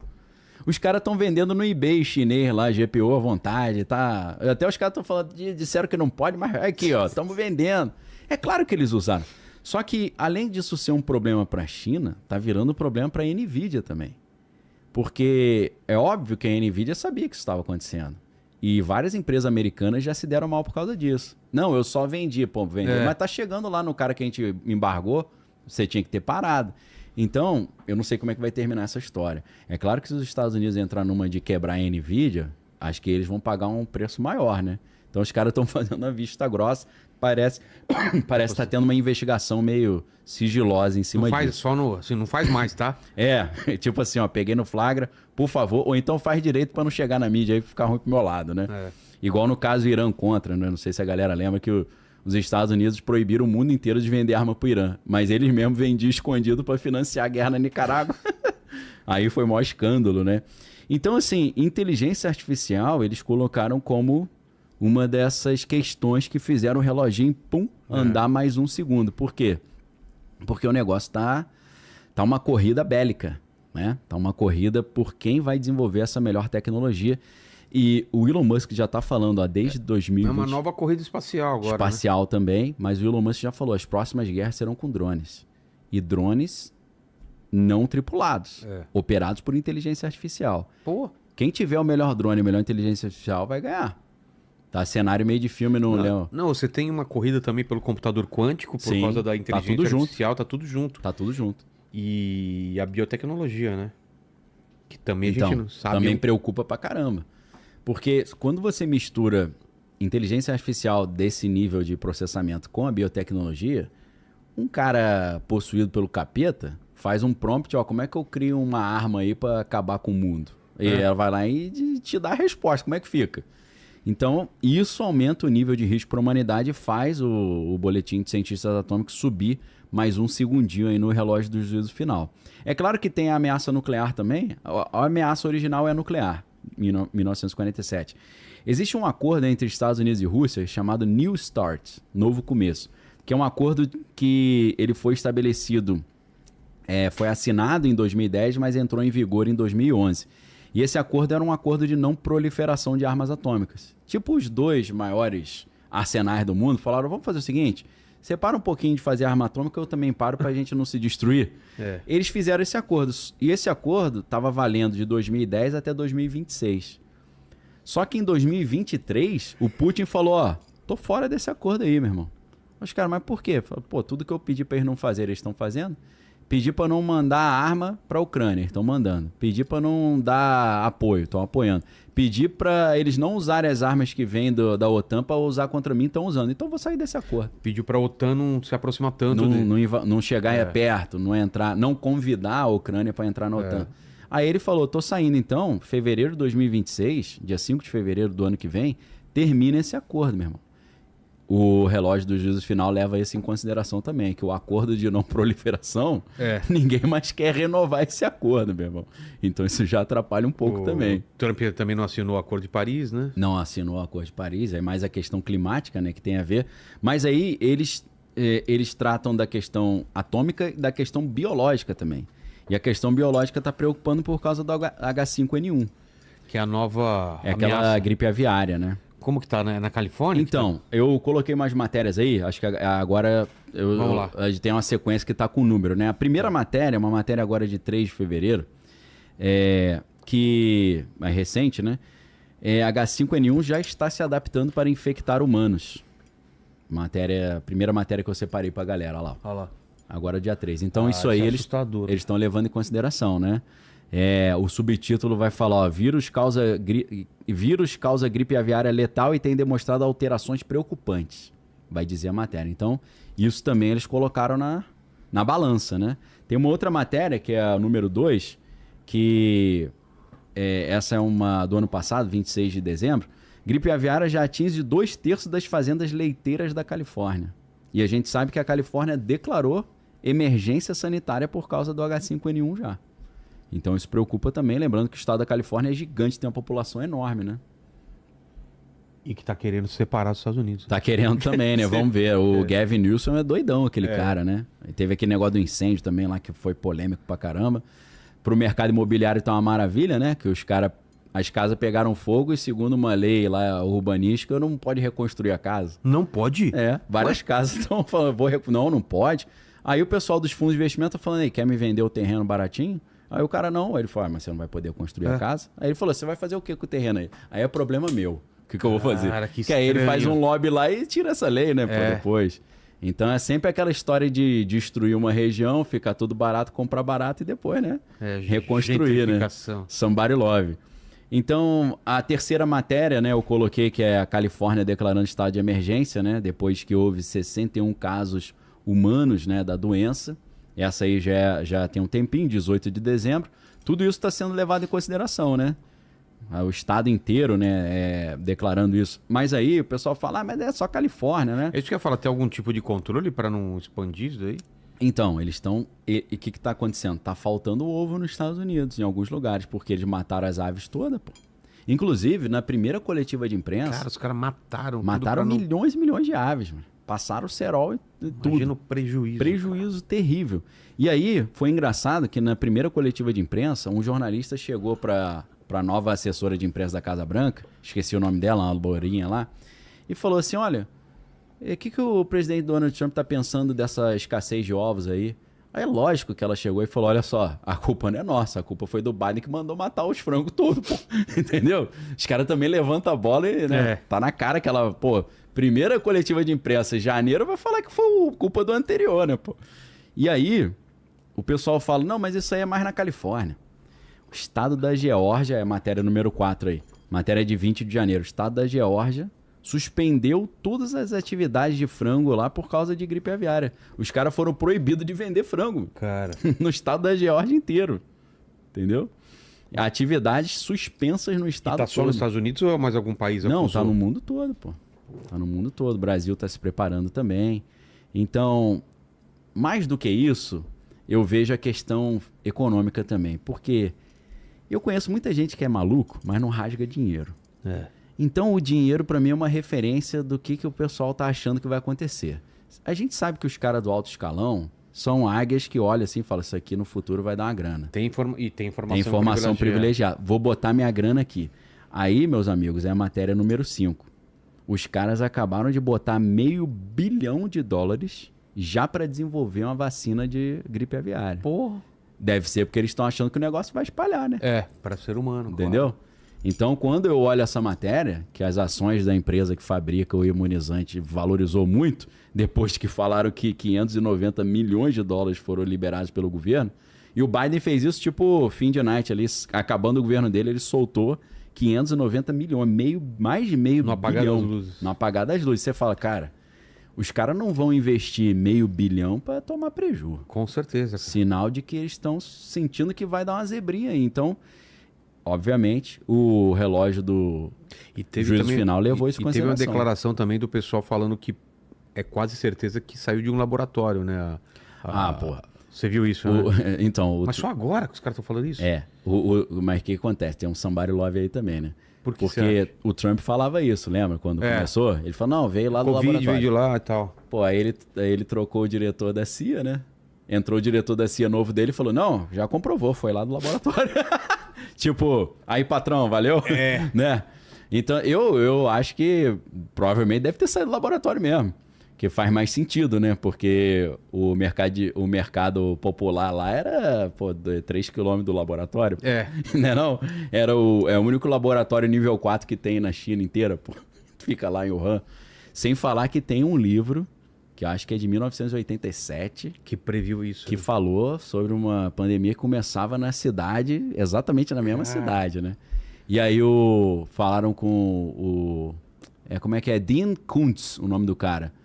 Os caras estão vendendo no eBay chinês lá, GPU à vontade, tá? Até os caras estão falando, disseram que não pode, mas aqui, ó, estamos vendendo. É claro que eles usaram. Só que, além disso ser um problema para a China, tá virando um problema para a NVIDIA também. Porque é óbvio que a NVIDIA sabia que isso estava acontecendo. E várias empresas americanas já se deram mal por causa disso. Não, eu só vendi, mas tá chegando lá no cara que a gente embargou, você tinha que ter parado. Então, eu não sei como é que vai terminar essa história. É claro que se os Estados Unidos entrar numa de quebrar a NVIDIA, acho que eles vão pagar um preço maior, né? Então os caras estão fazendo a vista grossa. Parece que está tendo uma investigação meio sigilosa em cima disso. Não faz mais, tá? Tipo assim, ó, peguei no flagra, por favor, ou então faz direito para não chegar na mídia aí e ficar ruim pro meu lado, né? Igual no caso Irã contra, né? Não sei se a galera lembra que os Estados Unidos proibiram o mundo inteiro de vender arma pro Irã, mas eles mesmos vendiam escondido para financiar a guerra na Nicarágua. Aí foi o maior escândalo, né? Então, assim, inteligência artificial eles colocaram como uma dessas questões que fizeram o reloginho, andar mais 1 segundo. Por quê? Porque o negócio tá uma corrida bélica, né? Tá uma corrida por quem vai desenvolver essa melhor tecnologia. E o Elon Musk já tá falando, ó, desde 2020... É uma nova corrida espacial agora, espacial, né? Também, mas o Elon Musk já falou, as próximas guerras serão com drones. E drones não tripulados, operados por inteligência artificial. Pô. Quem tiver o melhor drone, a melhor inteligência artificial vai ganhar. Tá, cenário meio de filme no Leão. Não, você tem uma corrida também pelo computador quântico, por causa da inteligência artificial, tá tudo junto. Tá tudo junto. E a biotecnologia, né? Que também a gente não sabe. Também preocupa pra caramba. Porque quando você mistura inteligência artificial desse nível de processamento com a biotecnologia, um cara possuído pelo capeta faz um prompt, ó, como é que eu crio uma arma aí pra acabar com o mundo? E ela vai lá e te dá a resposta, como é que fica? Então, isso aumenta o nível de risco para a humanidade e faz o boletim de cientistas atômicos subir mais 1 segundinho aí no relógio do juízo final. É claro que tem a ameaça nuclear também. A ameaça original é nuclear, em 1947. Existe um acordo entre Estados Unidos e Rússia chamado New START, Novo Começo, que é um acordo que ele foi estabelecido, foi assinado em 2010, mas entrou em vigor em 2011. E esse acordo era um acordo de não proliferação de armas atômicas. Tipo, os 2 maiores arsenais do mundo falaram, vamos fazer o seguinte, você para um pouquinho de fazer arma atômica, eu também paro pra gente não se destruir. Eles fizeram esse acordo. E esse acordo estava valendo de 2010 até 2026. Só que em 2023, o Putin falou, ó, tô fora desse acordo aí, meu irmão. Mas, cara, mas por quê? Pô, tudo que eu pedi pra eles não fazerem, eles estão fazendo. Pedi pra não mandar arma pra Ucrânia, eles estão mandando. Pedi pra não dar apoio, estão apoiando. Pedi pra eles não usarem as armas que vêm da OTAN pra usar contra mim, estão usando. Então eu vou sair desse acordo. Pediu pra OTAN não se aproximar tanto. Não chegar perto, não entrar, não convidar a Ucrânia pra entrar na OTAN. Aí ele falou, tô saindo então, fevereiro de 2026, dia 5 de fevereiro do ano que vem, termina esse acordo, meu irmão. O relógio do juízo final leva isso em consideração também, que o acordo de não proliferação, ninguém mais quer renovar esse acordo, meu irmão. Então isso já atrapalha um pouco também. O Trump também não assinou o Acordo de Paris, né? Não assinou o Acordo de Paris, é mais a questão climática, né, que tem a ver. Mas aí eles tratam da questão atômica e da questão biológica também. E a questão biológica está preocupando por causa do H5N1. Que é a nova ameaça. Aquela gripe aviária, né? Como que tá, né? Na Califórnia? Então, eu coloquei umas matérias aí, acho que agora a gente tem uma sequência que tá com número, né? A primeira matéria, uma matéria agora de 3 de fevereiro, que é recente, né? H5N1 já está se adaptando para infectar humanos. Primeira matéria que eu separei pra galera, olha lá. Agora dia 3. Então isso aí eles estão levando em consideração, né? O subtítulo vai falar, ó, vírus causa gripe aviária letal e tem demonstrado alterações preocupantes. Vai dizer a matéria. Então, isso também eles colocaram na balança, né? Tem uma outra matéria, que é a número 2, que essa é uma do ano passado, 26 de dezembro. Gripe aviária já atinge 2/3 das fazendas leiteiras da Califórnia. E a gente sabe que a Califórnia declarou emergência sanitária por causa do H5N1 já. Então isso preocupa também, lembrando que o estado da Califórnia é gigante, tem uma população enorme, né? E que tá querendo separar dos Estados Unidos. Tá querendo também, né? Vamos ver. O Gavin Newsom é doidão, aquele cara, né? E teve aquele negócio do incêndio também lá, que foi polêmico pra caramba. Pro mercado imobiliário tá uma maravilha, né? Que as casas pegaram fogo e, segundo uma lei lá urbanística, não pode reconstruir a casa. Não pode? Várias casas estão falando, não pode. Aí o pessoal dos fundos de investimento tá falando, aí, quer me vender o terreno baratinho? Aí o cara não, aí ele falou, mas você não vai poder construir a casa? Aí ele falou, você vai fazer o que com o terreno aí? Aí é problema meu. O que eu vou fazer? Que aí ele faz um lobby lá e tira essa lei, né, depois. Então é sempre aquela história de destruir uma região, ficar tudo barato, comprar barato e depois, né? Reconstruir, né? Somebody love. Então, a terceira matéria, né, eu coloquei que é a Califórnia declarando estado de emergência, né? Depois que houve 61 casos humanos, né, da doença. Essa aí já tem um tempinho, 18 de dezembro. Tudo isso está sendo levado em consideração, né? O estado inteiro, né, declarando isso. Mas aí o pessoal fala, mas é só Califórnia, né? Isso que eu ia falar, tem algum tipo de controle para não expandir isso daí? Então, eles estão... E o que está acontecendo? Está faltando ovo nos Estados Unidos, em alguns lugares, porque eles mataram as aves todas, pô. Inclusive, na primeira coletiva de imprensa... Cara, os caras mataram milhões e milhões de aves, mano. Passaram o cerol e tudo. Imagina o prejuízo. Prejuízo terrível. E aí, foi engraçado que na primeira coletiva de imprensa, um jornalista chegou para a nova assessora de imprensa da Casa Branca, esqueci o nome dela, uma lourinha lá, e falou assim, olha, o que o presidente Donald Trump está pensando dessa escassez de ovos aí? Aí é lógico que ela chegou e falou, olha só, a culpa não é nossa, a culpa foi do Biden que mandou matar os frangos todos, pô. Entendeu? Os caras também levantam a bola e, né, tá na cara que ela, pô, primeira coletiva de imprensa em janeiro vai falar que foi culpa do anterior, né, pô? E aí, o pessoal fala, não, mas isso aí é mais na Califórnia. O estado da Geórgia, é a matéria número 4 aí, matéria de 20 de janeiro, o estado da Geórgia suspendeu todas as atividades de frango lá por causa de gripe aviária. Os caras foram proibidos de vender frango. Cara. No estado da Geórgia inteiro. Entendeu? Atividades suspensas no estado todo. Tá só nos Estados Unidos ou é mais algum país? Não, tá no mundo todo, pô. Tá no mundo todo. O Brasil tá se preparando também. Então, mais do que isso, eu vejo a questão econômica também. Porque eu conheço muita gente que é maluco, mas não rasga dinheiro. Então, o dinheiro, para mim, é uma referência do que o pessoal tá achando que vai acontecer. A gente sabe que os caras do alto escalão são águias que olham assim e falam, isso aqui no futuro vai dar uma grana. Tem informação privilegiada. Vou botar minha grana aqui. Aí, meus amigos, é a matéria número 5. os caras acabaram de botar $500 bilhão já para desenvolver uma vacina de gripe aviária. Porra. Deve ser porque eles estão achando que o negócio vai espalhar, né? Para ser humano. Entendeu? Claro. Então, quando eu olho essa matéria, que as ações da empresa que fabrica o imunizante valorizou muito, depois que falaram que $590 milhões foram liberados pelo governo, e o Biden fez isso tipo fim de night ali, acabando o governo dele, ele soltou 590 milhões, mais de meio no bilhão. Apagar das luzes. No apagar das luzes. Você fala, cara, os caras não vão investir $500 bilhão para tomar prejuízo. Com certeza. Cara. Sinal de que eles estão sentindo que vai dar uma zebrinha aí. Então, obviamente, o relógio do juízo também, final levou isso em consideração. E teve uma declaração também do pessoal falando que é quase certeza que saiu de um laboratório, né? Porra. Você viu isso, né? Então, mas só agora que os caras estão falando isso? Mas o que acontece? Tem um somebody love aí também, né? Porque o Trump falava isso, lembra? Quando começou, ele falou, não, veio lá do laboratório. Veio de lá e tal. Pô, aí ele trocou o diretor da CIA, né? Entrou o diretor da CIA novo dele e falou, não, já comprovou, foi lá do laboratório. Tipo, aí patrão, valeu? Né? Então, eu acho que provavelmente deve ter saído do laboratório mesmo. Que faz mais sentido, né? Porque o mercado popular lá era 3 km do laboratório. Né, não? É o único laboratório nível 4 que tem na China inteira, pô. Fica lá em Wuhan. Sem falar que tem um livro, que eu acho que é de 1987. Que previu isso. Que falou sobre uma pandemia que começava na cidade, exatamente na mesma cidade, né? E aí falaram com o... como é que é? Dean Koontz, o nome do cara.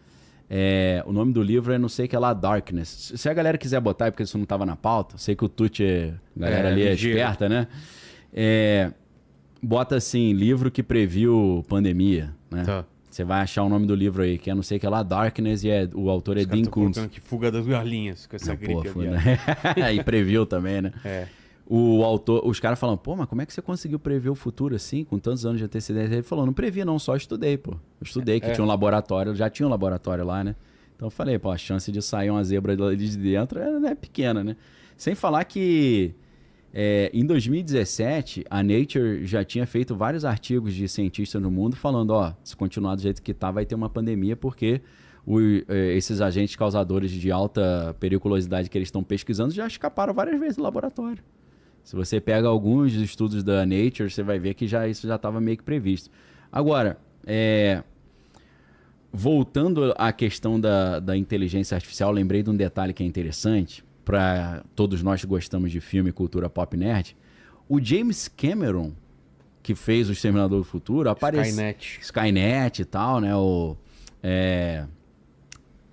O nome do livro é não sei que é lá, Darkness. Se a galera quiser botar, porque isso não estava na pauta, sei que o Tucci, a galera ali é esperta, né? Bota assim, livro que previu pandemia, né? Tá. Você vai achar o nome do livro aí, que é não sei que é lá, Darkness, e o autor é Dean Koontz. Que fuga das galinhas com essa gripe. E previu também, né? O autor, os caras falam, pô, mas como é que você conseguiu prever o futuro assim, com tantos anos de antecedência? Ele falou, não previ não, só estudei, pô. Eu estudei que tinha um laboratório, já tinha um laboratório lá, né? Então eu falei, pô, a chance de sair uma zebra ali de dentro é pequena, né? Sem falar que em 2017, a Nature já tinha feito vários artigos de cientistas no mundo falando, se continuar do jeito que tá, vai ter uma pandemia, porque esses agentes causadores de alta periculosidade que eles estão pesquisando já escaparam várias vezes do laboratório. Se você pega alguns estudos da Nature, você vai ver que isso já estava meio que previsto. Agora, voltando à questão da inteligência artificial, lembrei de um detalhe que é interessante, para todos nós que gostamos de filme e cultura pop nerd. O James Cameron, que fez O Exterminador do Futuro, apareceu... Skynet e tal, né?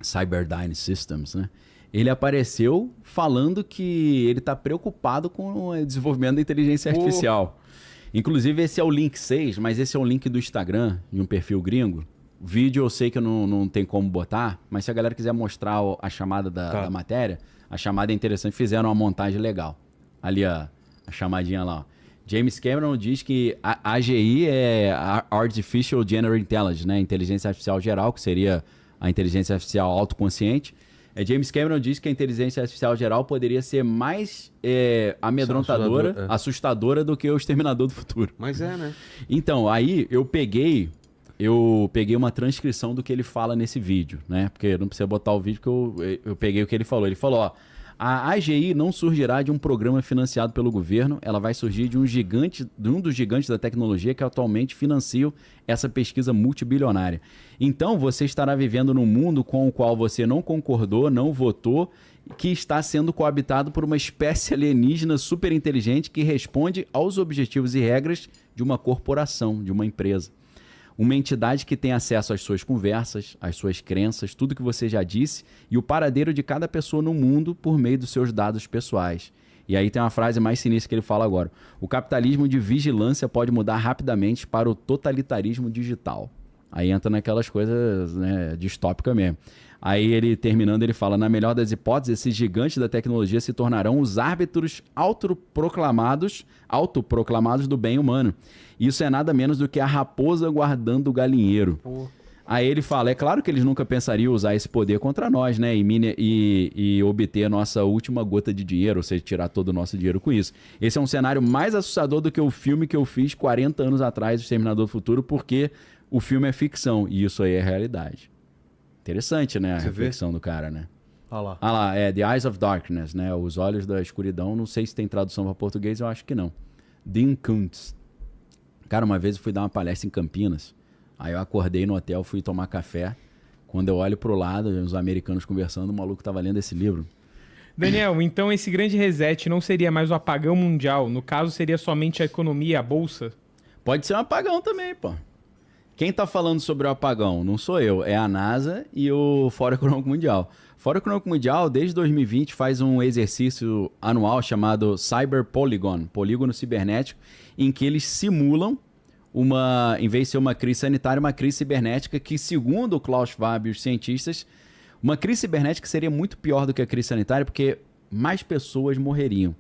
Cyberdyne Systems, né? Ele apareceu falando que ele está preocupado com o desenvolvimento da inteligência artificial. Inclusive, esse é o link 6, mas esse é o link do Instagram, de um perfil gringo. O vídeo eu sei que não tem como botar, mas se a galera quiser mostrar a chamada da matéria, a chamada é interessante, fizeram uma montagem legal. Ali a chamadinha lá. Ó. James Cameron diz que a AGI é Artificial General Intelligence, né? Inteligência Artificial Geral, que seria a inteligência artificial autoconsciente. James Cameron diz que a inteligência artificial geral poderia ser mais amedrontadora, assustadora do que o Exterminador do Futuro. Mas né? Então, aí eu peguei uma transcrição do que ele fala nesse vídeo, né? Porque não precisa botar o vídeo, porque eu peguei o que ele falou. Ele falou, a AGI não surgirá de um programa financiado pelo governo, ela vai surgir de um dos gigantes da tecnologia que atualmente financiam essa pesquisa multibilionária. Então, você estará vivendo num mundo com o qual você não concordou, não votou, que está sendo coabitado por uma espécie alienígena super inteligente que responde aos objetivos e regras de uma corporação, de uma empresa. Uma entidade que tem acesso às suas conversas, às suas crenças, tudo que você já disse e o paradeiro de cada pessoa no mundo por meio dos seus dados pessoais. E aí tem uma frase mais sinistra que ele fala agora. O capitalismo de vigilância pode mudar rapidamente para o totalitarismo digital. Aí entra naquelas coisas, né, distópicas mesmo. Aí ele, terminando, ele fala, na melhor das hipóteses, esses gigantes da tecnologia se tornarão os árbitros autoproclamados do bem humano. Isso é nada menos do que a raposa guardando o galinheiro. Pô. Aí ele fala, é claro que eles nunca pensariam usar esse poder contra nós, né? E obter a nossa última gota de dinheiro, ou seja, tirar todo o nosso dinheiro com isso. Esse é um cenário mais assustador do que o filme que eu fiz 40 anos atrás, O Exterminador do Futuro, porque o filme é ficção e isso aí é realidade. Interessante, né? A reflexão do cara, né? Olha lá. Ah lá, é The Eyes of Darkness, né? Os Olhos da Escuridão. Não sei se tem tradução para português, eu acho que não. Dean Koontz. Cara, uma vez eu fui dar uma palestra em Campinas. Aí eu acordei no hotel, fui tomar café. Quando eu olho pro lado, os americanos conversando, o maluco tava lendo esse livro. Daniel, então esse grande reset não seria mais o apagão mundial? No caso, seria somente a economia, a bolsa? Pode ser um apagão também, pô. Quem tá falando sobre o apagão? Não sou eu, é a NASA e o Fórum Econômico Mundial. O Fórum Econômico Mundial, desde 2020, faz um exercício anual chamado Cyber Polygon, polígono cibernético, em que eles simulam em vez de ser uma crise sanitária, uma crise cibernética que, segundo o Klaus Schwab e os cientistas, uma crise cibernética seria muito pior do que a crise sanitária, porque mais pessoas morreriam.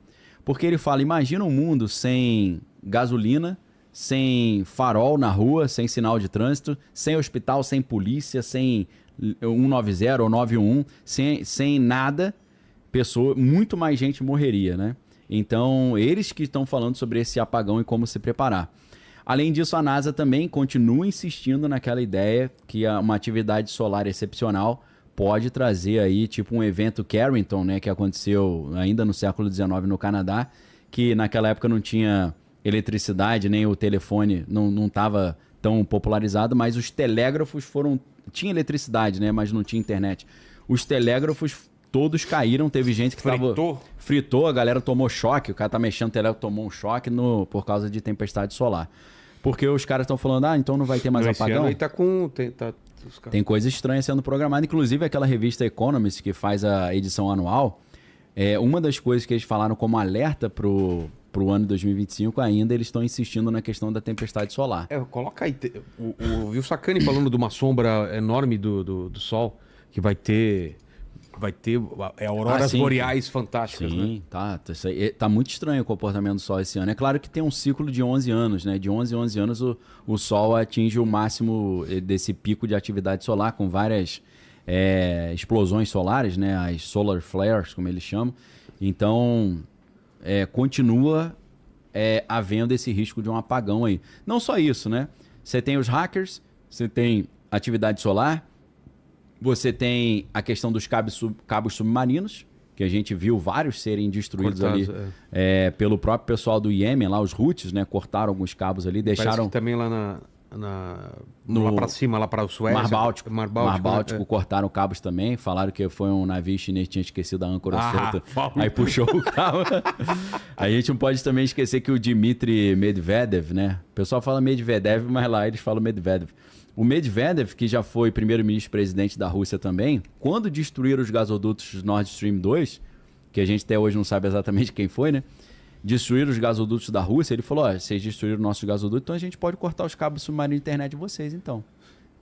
Porque ele fala, imagina um mundo sem gasolina, sem farol na rua, sem sinal de trânsito, sem hospital, sem polícia, sem 190 ou 911, sem nada, muito mais gente morreria, né? Então, eles que estão falando sobre esse apagão e como se preparar. Além disso, a NASA também continua insistindo naquela ideia que uma atividade solar excepcional pode trazer aí, tipo um evento Carrington, né, que aconteceu ainda no século XIX no Canadá, que naquela época não tinha eletricidade, nem o telefone não estava tão popularizado, mas os telégrafos tinha eletricidade, né, mas não tinha internet. Os telégrafos todos caíram, teve gente que fritou, a galera tomou choque, o cara tá mexendo no telégrafo, tomou um choque por causa de tempestade solar. Porque os caras estão falando, então não vai ter mais apagão. Aí tá Tem coisa estranha sendo programada. Inclusive, aquela revista Economist, que faz a edição anual, uma das coisas que eles falaram como alerta pro ano 2025, ainda eles estão insistindo na questão da tempestade solar. Coloca aí. O Sacani falando de uma sombra enorme do Sol, que vai ter auroras boreais fantásticas, sim, né? Tá muito estranho o comportamento do Sol esse ano. É claro que tem um ciclo de 11 anos, né? De 11 em 11 anos o Sol atinge o máximo desse pico de atividade solar, com várias explosões solares, né? As solar flares, como eles chamam. Então, continua havendo esse risco de um apagão aí. Não só isso, né? Você tem os hackers, você tem atividade solar, você tem a questão dos cabos submarinos, que a gente viu vários serem destruídos ali pelo próprio pessoal do Iêmen, lá os Houthis, né? Cortaram alguns cabos ali, deixaram... Parece que também lá lá para cima, lá para o Suécia. Mar Báltico cortaram cabos também, falaram que foi um navio chinês que tinha esquecido a âncora solta, aí puxou o cabo. A gente não pode também esquecer que o Dmitry Medvedev, né? O pessoal fala Medvedev, mas lá eles falam Medvedev. O Medvedev, que já foi primeiro-ministro-presidente da Rússia também, quando destruíram os gasodutos Nord Stream 2, que a gente até hoje não sabe exatamente quem foi, né? Destruíram os gasodutos da Rússia, ele falou, vocês destruíram o nosso gasoduto, então a gente pode cortar os cabos submarinos de internet de vocês, então,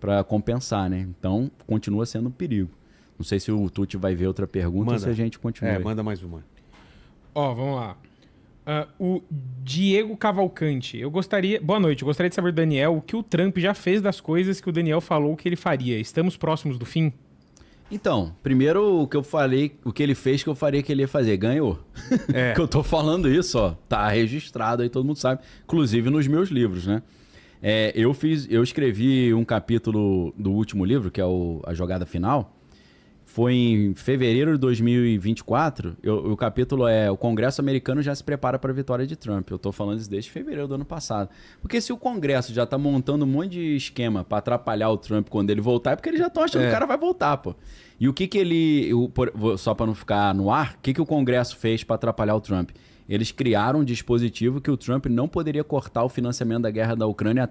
para compensar, né? Então, continua sendo um perigo. Não sei se o Tuti vai ver outra pergunta ou se a gente continua. Manda mais uma. Vamos lá. O Diego Cavalcante. Boa noite. Eu gostaria de saber, Daniel, o que o Trump já fez das coisas que o Daniel falou que ele faria. Estamos próximos do fim? Então, primeiro o que eu falei, o que ele fez que eu faria que ele ia fazer, ganhou. Que eu tô falando isso, tá registrado aí, todo mundo sabe, inclusive nos meus livros, né? Eu escrevi um capítulo do último livro, que é A Jogada Final. Foi em fevereiro de 2024, o capítulo o Congresso americano já se prepara para a vitória de Trump. Eu estou falando isso desde fevereiro do ano passado. Porque se o Congresso já está montando um monte de esquema para atrapalhar o Trump quando ele voltar, é porque eles já estão achando que o cara vai voltar, pô. E o que ele... Só para não ficar no ar, o que o Congresso fez para atrapalhar o Trump? Eles criaram um dispositivo que o Trump não poderia cortar o financiamento da guerra da Ucrânia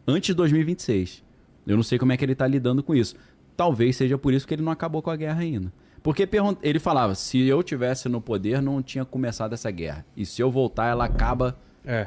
antes de 2026. Eu não sei como é que ele está lidando com isso. Talvez seja por isso que ele não acabou com a guerra ainda. Porque ele falava, se eu tivesse no poder, não tinha começado essa guerra. E se eu voltar, ela acaba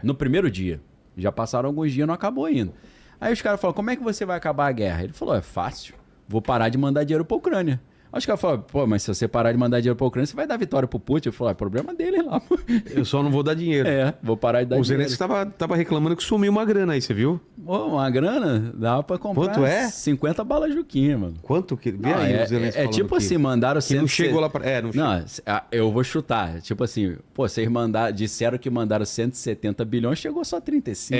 no primeiro dia. Já passaram alguns dias, não acabou ainda. Aí os caras falaram, como é que você vai acabar a guerra? Ele falou, é fácil, vou parar de mandar dinheiro pra Ucrânia. Aí os caras falaram, mas se você parar de mandar dinheiro pra Ucrânia, você vai dar vitória pro Putin. Eu falei, é problema dele lá. Pô. Eu só não vou dar dinheiro. Vou parar de dar dinheiro. O Zelensky tava reclamando que sumiu uma grana aí, você viu? Uma grana? Dava pra comprar. Quanto é? 50 balas Juquinha, mano. Quanto que... Vê aí o Zelensky falando tipo assim, mandaram... Que não chegou lá pra... Não chegou. Não, eu vou chutar. Tipo assim, vocês disseram que mandaram 170 bilhões, chegou só 35.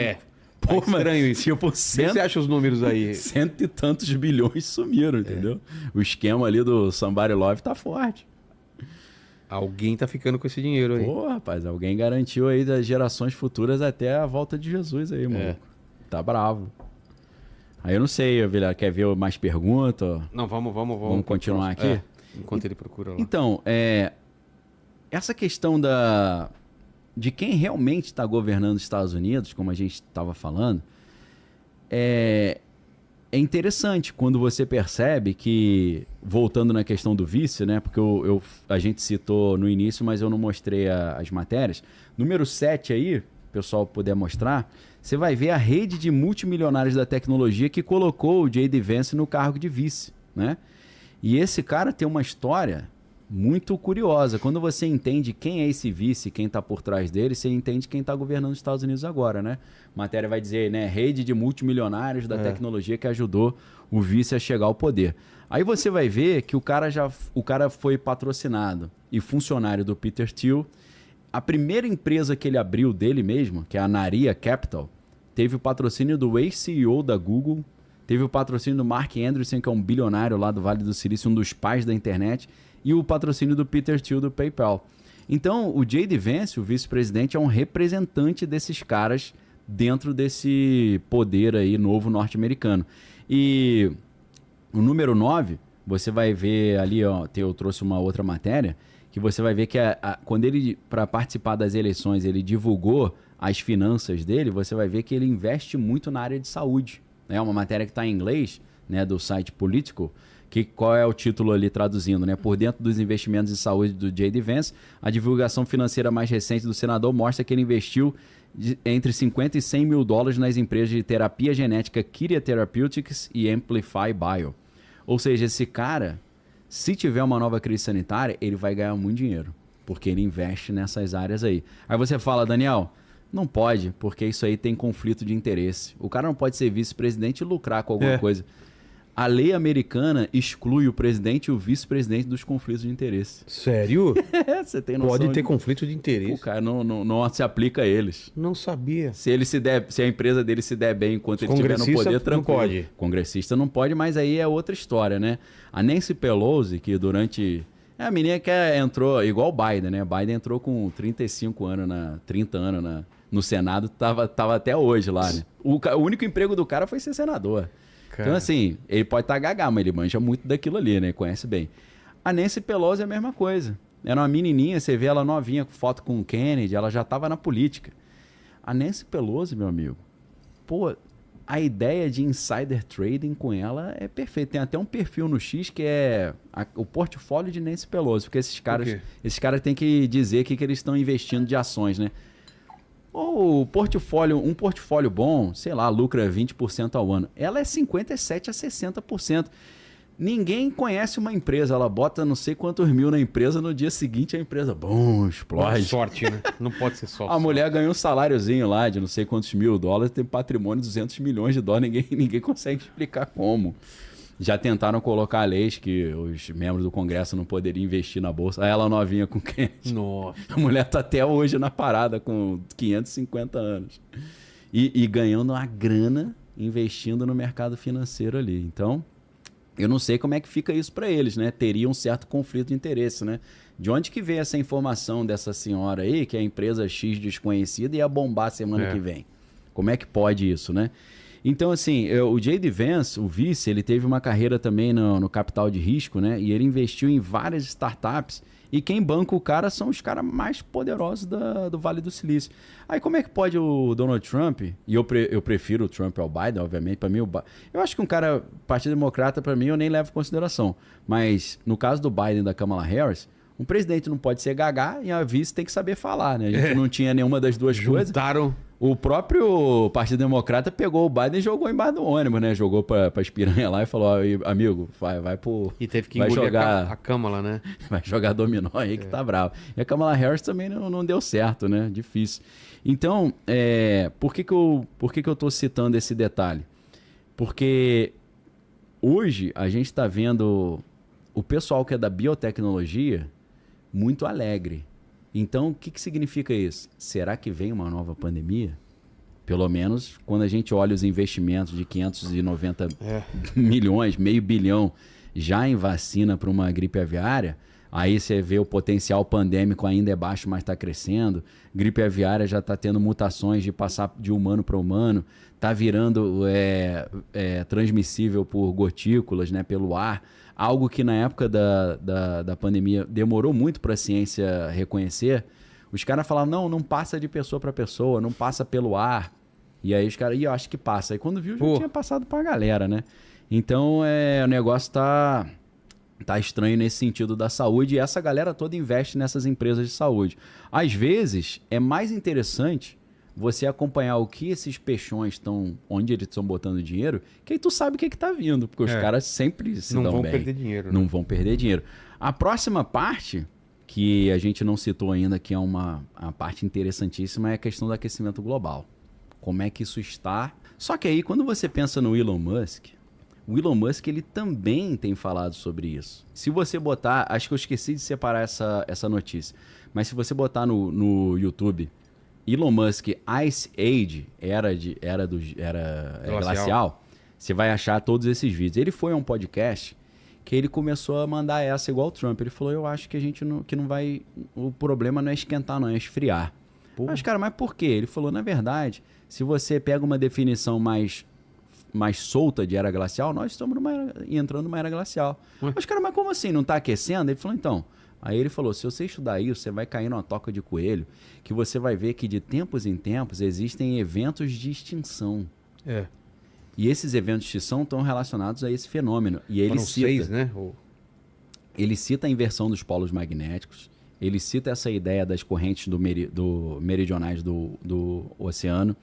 Pô, estranho isso. Tipo, você acha os números aí? Cento e tantos bilhões sumiram, entendeu? O esquema ali do Somebody Love tá forte. Alguém tá ficando com esse dinheiro aí. Pô, rapaz, alguém garantiu aí das gerações futuras até a volta de Jesus aí, mano. Tá bravo. Aí eu não sei, Villar, quer ver mais perguntas? Não, vamos continuar aqui? Enquanto ele procura lá. Então, essa questão de quem realmente está governando os Estados Unidos, como a gente estava falando, é interessante quando você percebe que, voltando na questão do vice, né? Porque a gente citou no início, mas eu não mostrei as matérias. Número 7 aí, o pessoal puder mostrar, você vai ver a rede de multimilionários da tecnologia que colocou o J.D. Vance no cargo de vice, né? E esse cara tem uma história muito curiosa. Quando você entende quem é esse vice, quem está por trás dele, você entende quem está governando os Estados Unidos agora, né? A matéria vai dizer, né? Rede de multimilionários da tecnologia que ajudou o vice a chegar ao poder. Aí você vai ver que o cara foi patrocinado e funcionário do Peter Thiel. A primeira empresa que ele abriu dele mesmo, que é a Naria Capital, teve o patrocínio do ex-CEO da Google, teve o patrocínio do Mark Andreessen, que é um bilionário lá do Vale do Silício, um dos pais da internet, e o patrocínio do Peter Thiel do PayPal. Então, o J.D. Vance, o vice-presidente, é um representante desses caras dentro desse poder aí novo norte-americano. E o número 9, você vai ver ali, ó, eu trouxe uma outra matéria, que você vai ver que quando ele, para participar das eleições, ele divulgou as finanças dele, você vai ver que ele investe muito na área de saúde. É uma matéria que está em inglês, né, do site Politico, qual é o título ali traduzindo, né? Por dentro dos investimentos em saúde do J.D. Vance, a divulgação financeira mais recente do senador mostra que ele investiu entre 50 e 100 mil dólares nas empresas de terapia genética Kyria Therapeutics e Amplify Bio. Ou seja, esse cara, se tiver uma nova crise sanitária, ele vai ganhar muito dinheiro, porque ele investe nessas áreas aí. Aí você fala, Daniel, não pode, porque isso aí tem conflito de interesse. O cara não pode ser vice-presidente e lucrar com alguma coisa. A lei americana exclui o presidente e o vice-presidente dos conflitos de interesse. Sério? Você tem noção? Pode ter conflito de interesse. O cara não se aplica a eles. Não sabia. Se a empresa dele se der bem enquanto ele estiver no poder, tranquilo. Não pode. Congressista não pode, mas aí é outra história, né? A Nancy Pelosi, que durante... a menina que entrou, igual o Biden, né? Biden entrou com 35 anos, 30 anos no Senado, tava até hoje lá, né? O único emprego do cara foi ser senador. Então, assim, ele pode estar gagá, mas ele manja muito daquilo ali, né? Conhece bem. A Nancy Pelosi é a mesma coisa. Era uma menininha, você vê ela novinha, com foto com o Kennedy, ela já estava na política. A Nancy Pelosi, meu amigo, pô, a ideia de insider trading com ela é perfeita. Tem até um perfil no X que é o portfólio de Nancy Pelosi, porque esses caras têm que dizer o que eles estão investindo de ações, né? Ou um portfólio bom, sei lá, lucra 20% ao ano. Ela é 57% a 60%. Ninguém conhece uma empresa, ela bota não sei quantos mil na empresa, no dia seguinte a empresa, explode. Boa sorte, né? Não pode ser só. A mulher ganhou um saláriozinho lá de não sei quantos mil dólares, tem patrimônio de 200 milhões de dólares, ninguém consegue explicar como. Já tentaram colocar leis que os membros do Congresso não poderiam investir na bolsa. Aí ela novinha com quem? Nossa. A mulher tá até hoje na parada com 550 anos. E ganhando uma grana investindo no mercado financeiro ali. Então, eu não sei como é que fica isso para eles, né? Teria um certo conflito de interesse, né? De onde que veio essa informação dessa senhora aí, que é a empresa X desconhecida, e ia bombar semana que vem? Como é que pode isso, né? Então, assim, o J.D. Vance, o vice, ele teve uma carreira também no capital de risco, né? E ele investiu em várias startups. E quem banca o cara são os caras mais poderosos do Vale do Silício. Aí como é que pode o Donald Trump, e eu prefiro o Trump ao Biden, obviamente, para mim, eu acho que um cara, Partido Democrata, para mim, eu nem levo em consideração. Mas no caso do Biden e da Kamala Harris, um presidente não pode ser gagá e a vice tem que saber falar, né? A gente não tinha nenhuma das duas coisas. O próprio Partido Democrata pegou o Biden e jogou embaixo do ônibus, né? Jogou pra espiranha lá e falou, amigo, vai pro... E teve que engolir a Câmara, né? Vai jogar dominó aí que tá bravo. E a Kamala Harris também não deu certo, né? Difícil. Então, por que eu tô citando esse detalhe? Porque hoje a gente tá vendo o pessoal que é da biotecnologia muito alegre. Então, o que significa isso? Será que vem uma nova pandemia? Pelo menos quando a gente olha os investimentos de 590 milhões, meio bilhão já em vacina para uma gripe aviária, aí você vê o potencial pandêmico ainda é baixo, mas está crescendo. Gripe aviária já está tendo mutações de passar de humano para humano, está virando transmissível por gotículas, né, pelo ar. Algo que na época da pandemia demorou muito para a ciência reconhecer. Os caras falavam, não passa de pessoa para pessoa, não passa pelo ar. E aí os caras, eu acho que passa. Aí quando viu, já tinha passado para a galera, né? Então o negócio tá estranho nesse sentido da saúde, e essa galera toda investe nessas empresas de saúde. Às vezes, é mais interessante você acompanhar o que esses peixões estão, onde eles estão botando dinheiro, que aí tu sabe o que está vindo, porque os caras sempre se dão bem. Não vão perder dinheiro. Não vão perder dinheiro. A próxima parte, que a gente não citou ainda, que é uma parte interessantíssima, é a questão do aquecimento global. Como é que isso está? Só que aí, quando você pensa no Elon Musk, o Elon Musk ele também tem falado sobre isso. Se você botar, acho que eu esqueci de separar essa notícia, mas se você botar no YouTube, Elon Musk Ice Age, era glacial, você vai achar todos esses vídeos. Ele foi a um podcast que ele começou a mandar essa igual o Trump. Ele falou, eu acho que a gente não vai... O problema não é esquentar, não, é esfriar. Mas, cara, mas por quê? Ele falou, na verdade, se você pega uma definição mais solta de era glacial, nós estamos entrando numa era glacial. Mas, cara, mas como assim? Não está aquecendo? Ele falou, então... Aí ele falou, se você estudar isso, você vai cair numa toca de coelho, que você vai ver que de tempos em tempos existem eventos de extinção. E esses eventos de extinção estão relacionados a esse fenômeno. E ele cita, 6, né? Ele cita a inversão dos polos magnéticos, ele cita essa ideia das correntes meridionais do oceano,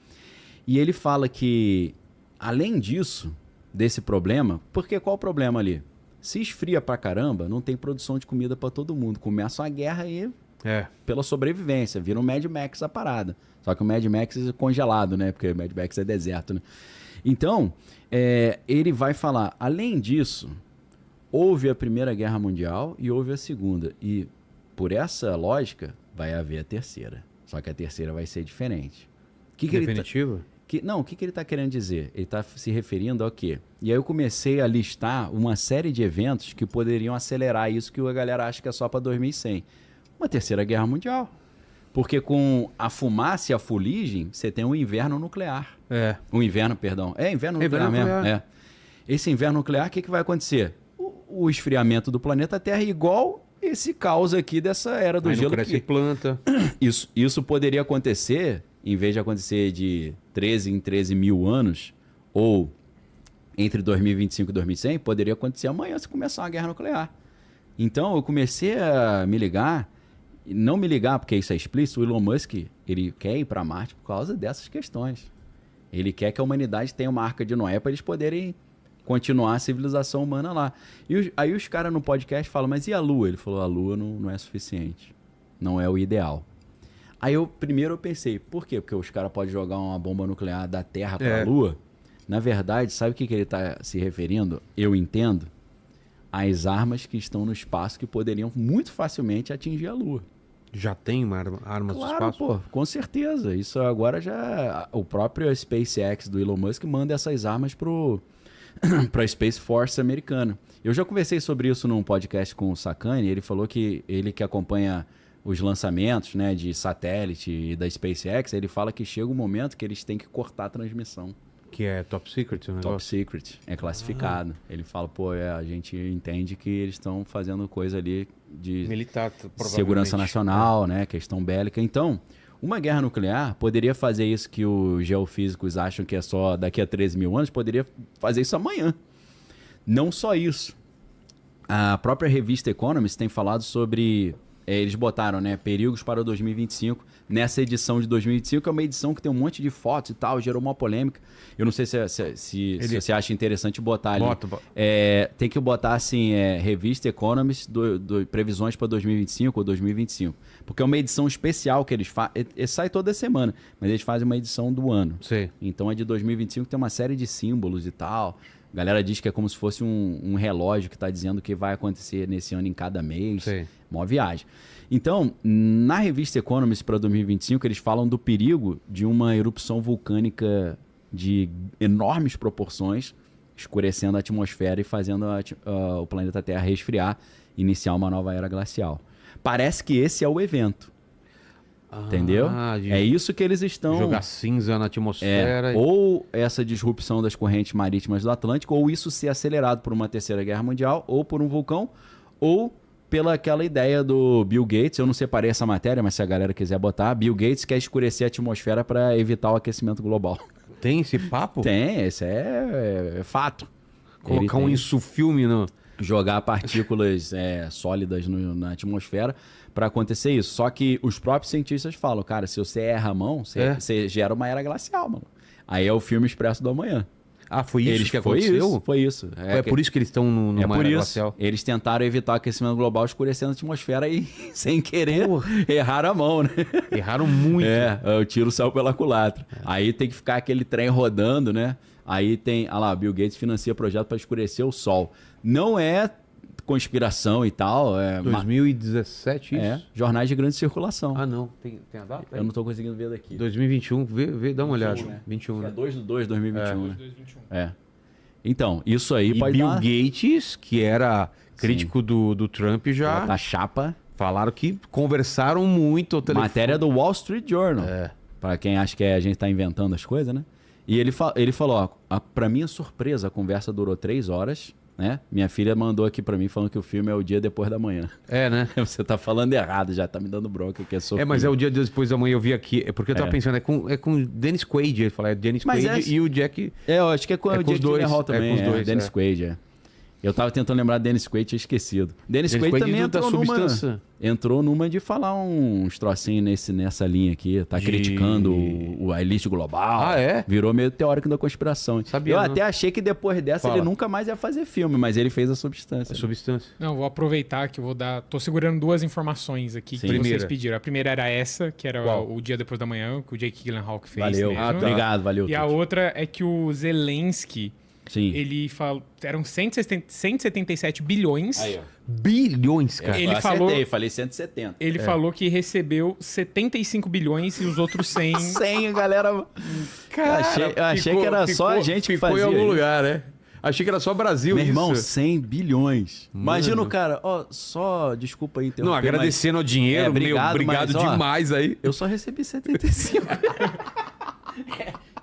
e ele fala que, além disso, desse problema, porque qual o problema ali? Se esfria pra caramba, não tem produção de comida pra todo mundo. Começa uma guerra aí pela sobrevivência. Vira um Mad Max a parada. Só que o Mad Max é congelado, né? Porque o Mad Max é deserto, né? Então, ele vai falar, além disso, houve a Primeira Guerra Mundial e houve a Segunda. E, por essa lógica, vai haver a terceira. Só que a terceira vai ser diferente. Definitivo? O que ele está querendo dizer? Ele está se referindo ao quê? E aí eu comecei a listar uma série de eventos que poderiam acelerar isso que a galera acha que é só para 2100. Uma terceira guerra mundial. Porque com a fumaça e a fuligem, você tem um inverno nuclear. Um inverno, perdão. Inverno nuclear mesmo. Esse inverno nuclear, o que vai acontecer? O esfriamento do planeta Terra é igual esse caos aqui dessa era do gelo. Não cresce planta. Isso poderia acontecer... Em vez de acontecer de 13 em 13 mil anos, ou entre 2025 e 2100, poderia acontecer amanhã se começar uma guerra nuclear. Então, eu comecei a me ligar, não me ligar porque isso é explícito, o Elon Musk, ele quer ir para Marte por causa dessas questões. Ele quer que a humanidade tenha uma arca de Noé para eles poderem continuar a civilização humana lá. E aí os caras no podcast falam, mas e a Lua? Ele falou, a Lua não é suficiente, não é o ideal. Aí primeiro eu pensei, por quê? Porque os caras podem jogar uma bomba nuclear da Terra para a Lua. Na verdade, sabe o que ele está se referindo? Eu entendo. As armas que estão no espaço que poderiam muito facilmente atingir a Lua. Já tem armas no espaço? Pô, com certeza. Isso agora já... O próprio SpaceX do Elon Musk manda essas armas para a Space Force americana. Eu já conversei sobre isso num podcast com o Sacani. Ele falou que ele que acompanha... os lançamentos, né, de satélite e da SpaceX, ele fala que chega um momento que eles têm que cortar a transmissão. Que é top secret o negócio? Top secret, é classificado. Ele fala, a gente entende que eles estão fazendo coisa ali de militar, segurança nacional, né, questão bélica. Então, uma guerra nuclear poderia fazer isso que os geofísicos acham que é só daqui a 13 mil anos, poderia fazer isso amanhã. Não só isso. A própria revista Economist tem falado sobre... Eles botaram, né, perigos para 2025. Nessa edição de 2025, é uma edição que tem um monte de fotos e tal, gerou uma polêmica. Eu não sei se você acha interessante botar ali. Bota. Tem que botar, assim, revista Economist, previsões para 2025 ou 2025. Porque é uma edição especial que eles fazem. Sai toda semana, mas eles fazem uma edição do ano. Sim. Então, a de 2025 tem uma série de símbolos e tal. A galera diz que é como se fosse um relógio que está dizendo o que vai acontecer nesse ano em cada mês. Sim. Mó viagem. Então, na revista Economist para 2025, eles falam do perigo de uma erupção vulcânica de enormes proporções, escurecendo a atmosfera e fazendo o planeta Terra resfriar, iniciar uma nova era glacial. Parece que esse é o evento. Entendeu? É isso que eles estão... Jogar cinza na atmosfera. Ou essa disrupção das correntes marítimas do Atlântico, ou isso ser acelerado por uma terceira guerra mundial, ou por um vulcão, ou pela aquela ideia do Bill Gates. Eu não separei essa matéria, mas se a galera quiser botar, Bill Gates quer escurecer a atmosfera para evitar o aquecimento global. Tem esse papo? Tem, esse é fato. Colocar um insufilme no... Jogar partículas sólidas na atmosfera para acontecer isso. Só que os próprios cientistas falam, cara, se você erra a mão, você gera uma era glacial, mano. Aí é o filme Expresso do Amanhã. Ah, foi isso que aconteceu? Foi isso. É por isso que eles estão numa era glacial? Eles tentaram evitar o aquecimento global escurecendo a atmosfera e, sem querer, erraram a mão, né? Erraram muito. O tiro saiu pela culatra. Aí tem que ficar aquele trem rodando, né? Aí tem... Olha lá, Bill Gates financia projeto para escurecer o Sol. Não é conspiração e tal. 2017 isso? Jornais de grande circulação. Ah, não. Tem a data? Eu não estou conseguindo ver daqui. 2021. Dá uma olhada. 21, né? É 2/2/2021, né? Então, isso aí e pode Bill Gates, que era crítico do Trump, já... Da chapa. Falaram que conversaram muito ao telefone. Matéria do Wall Street Journal. Para quem acha que a gente está inventando as coisas, né? E ele falou, para minha surpresa, a conversa durou 3 horas... Né? Minha filha mandou aqui pra mim falando que o filme é o dia depois da manhã. Né? Você tá falando errado já, tá me dando bronca que é só. Mas é o dia depois da manhã, eu vi aqui. É porque eu tava pensando, é com Dennis Quaid. Ele fala, Dennis Quaid e o Jack. Eu acho que é com o Jack Gyllenhaal também. Com os dois. Dennis Quaid, Eu tava tentando lembrar Dennis Quaid, tinha esquecido. Dennis Quaid também entrou numa de falar uns trocinhos nessa linha aqui. Tá criticando a elite global. Virou meio teórico da conspiração. Eu até achei que depois dessa ele nunca mais ia fazer filme, mas ele fez a Substância. Não, vou aproveitar que eu vou dar... Tô segurando 2 informações aqui que vocês pediram. A primeira era essa, que era o dia depois da manhã, que o Jake Gyllenhaal que fez. Valeu. Obrigado, valeu. E a outra é que o Zelensky... Sim. Ele falou... Eram 177 bilhões. Aí, ó. Bilhões, cara. Ele falei 170. Ele falou que recebeu 75 bilhões e os outros 100... 100, galera... Cara, eu achei que era só a gente que fazia. Ficou em algum lugar, né? Achei que era só Brasil. Meu irmão, 100 bilhões. Mano. Imagina o cara, desculpa aí. Não, agradecendo ao dinheiro, obrigado mas, demais aí. Eu só recebi 75.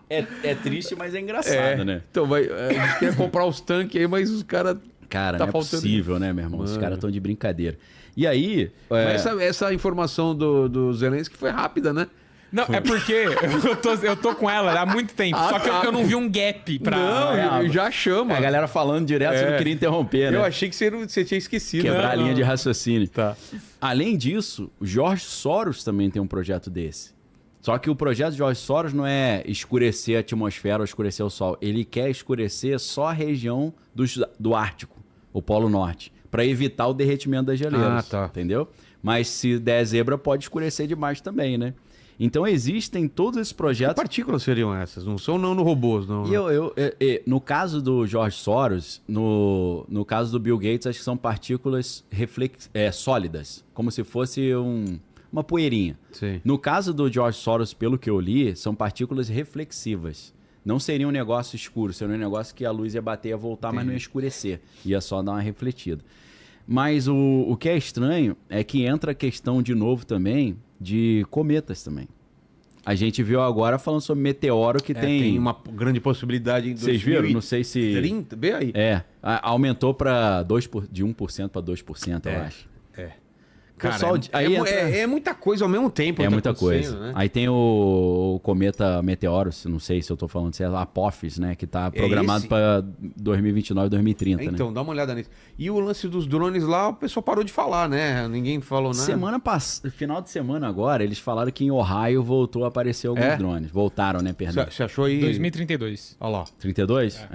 É triste, mas é engraçado, né? Então, a gente quer comprar os tanques aí, mas os caras... Cara, não é possível, né, meu irmão? Os caras estão de brincadeira. E aí... Mas essa informação do Zelensky foi rápida, né? Não, é porque eu tô com ela há muito tempo, só que eu não vi um gap pra... Não, já chama. A galera falando direto, você não queria interromper, né? Eu achei que você tinha esquecido. Quebrar a linha de raciocínio. Tá. Além disso, o George Soros também tem um projeto desse. Só que o projeto de George Soros não é escurecer a atmosfera ou escurecer o Sol. Ele quer escurecer só a região do Ártico, o Polo Norte, para evitar o derretimento das geleiras. Entendeu? Mas se der zebra, pode escurecer demais também, né? Então existem todos esses projetos... Que partículas seriam essas? Não são robôs, não? No caso do George Soros, no caso do Bill Gates, acho que são partículas sólidas, como se fosse uma poeirinha. Sim. No caso do George Soros, pelo que eu li, são partículas reflexivas. Não seria um negócio escuro, seria um negócio que a luz ia bater e ia voltar, mas não ia escurecer. Ia só dar uma refletida. Mas o que é estranho é que entra a questão de novo também de cometas também. A gente viu agora falando sobre meteoro que tem uma grande possibilidade em 2030. Vocês viram? Não sei se... 30? Vê aí. Aumentou de 1% para 2%, eu acho. Cara, é muita coisa ao mesmo tempo. É muita coisa. Né? Aí tem o cometa Meteoro, não sei se eu tô falando, se é Apophis, né? Que tá programado para 2029, 2030. Então, dá uma olhada nisso. E o lance dos drones lá, o pessoal parou de falar, né? Ninguém falou nada. Final de semana agora, eles falaram que em Ohio voltou a aparecer alguns drones. Voltaram, né, perdão. Você achou aí? 2032. Olha lá. 32?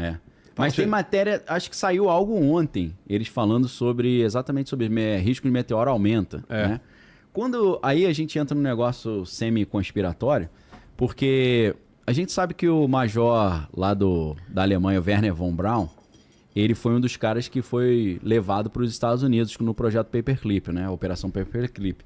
Mas tem matéria, acho que saiu algo ontem, eles falando exatamente sobre risco de meteoro aumenta. Né? Aí a gente entra num negócio semi-conspiratório, porque a gente sabe que o major lá da Alemanha, o Werner von Braun, ele foi um dos caras que foi levado para os Estados Unidos no projeto Paperclip, né? A Operação Paperclip.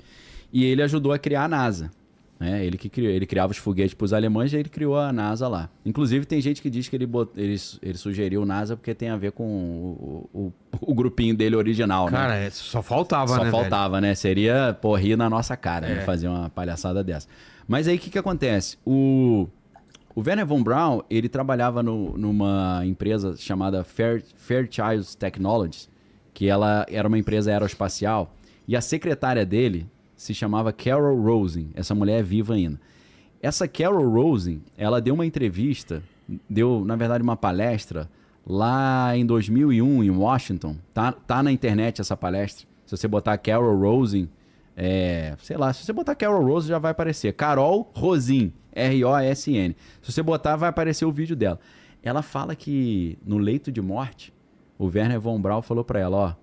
E ele ajudou a criar a NASA. Né? Ele criava os foguetes para os alemães e ele criou a NASA lá. Inclusive, tem gente que diz que ele sugeriu o NASA porque tem a ver com o grupinho dele original. Cara, né? Só faltava, né? Só faltava, né? Seria, pô, rir na nossa cara, né? Fazer uma palhaçada dessa. Mas aí, o que acontece? O Wernher von Braun, ele trabalhava numa empresa chamada Fairchild Technologies, que ela era uma empresa aeroespacial, e a secretária dele se chamava Carol Rosin. Essa mulher é viva ainda. Essa Carol Rosin, ela deu uma entrevista, na verdade, uma palestra, lá em 2001, em Washington. Tá na internet essa palestra. Se você botar Carol Rosin, sei lá, se você botar Carol Rosin já vai aparecer. Carol Rosin, R-O-S-N. Se você botar, vai aparecer o vídeo dela. Ela fala que no leito de morte, o Wernher von Braun falou para ela, ó,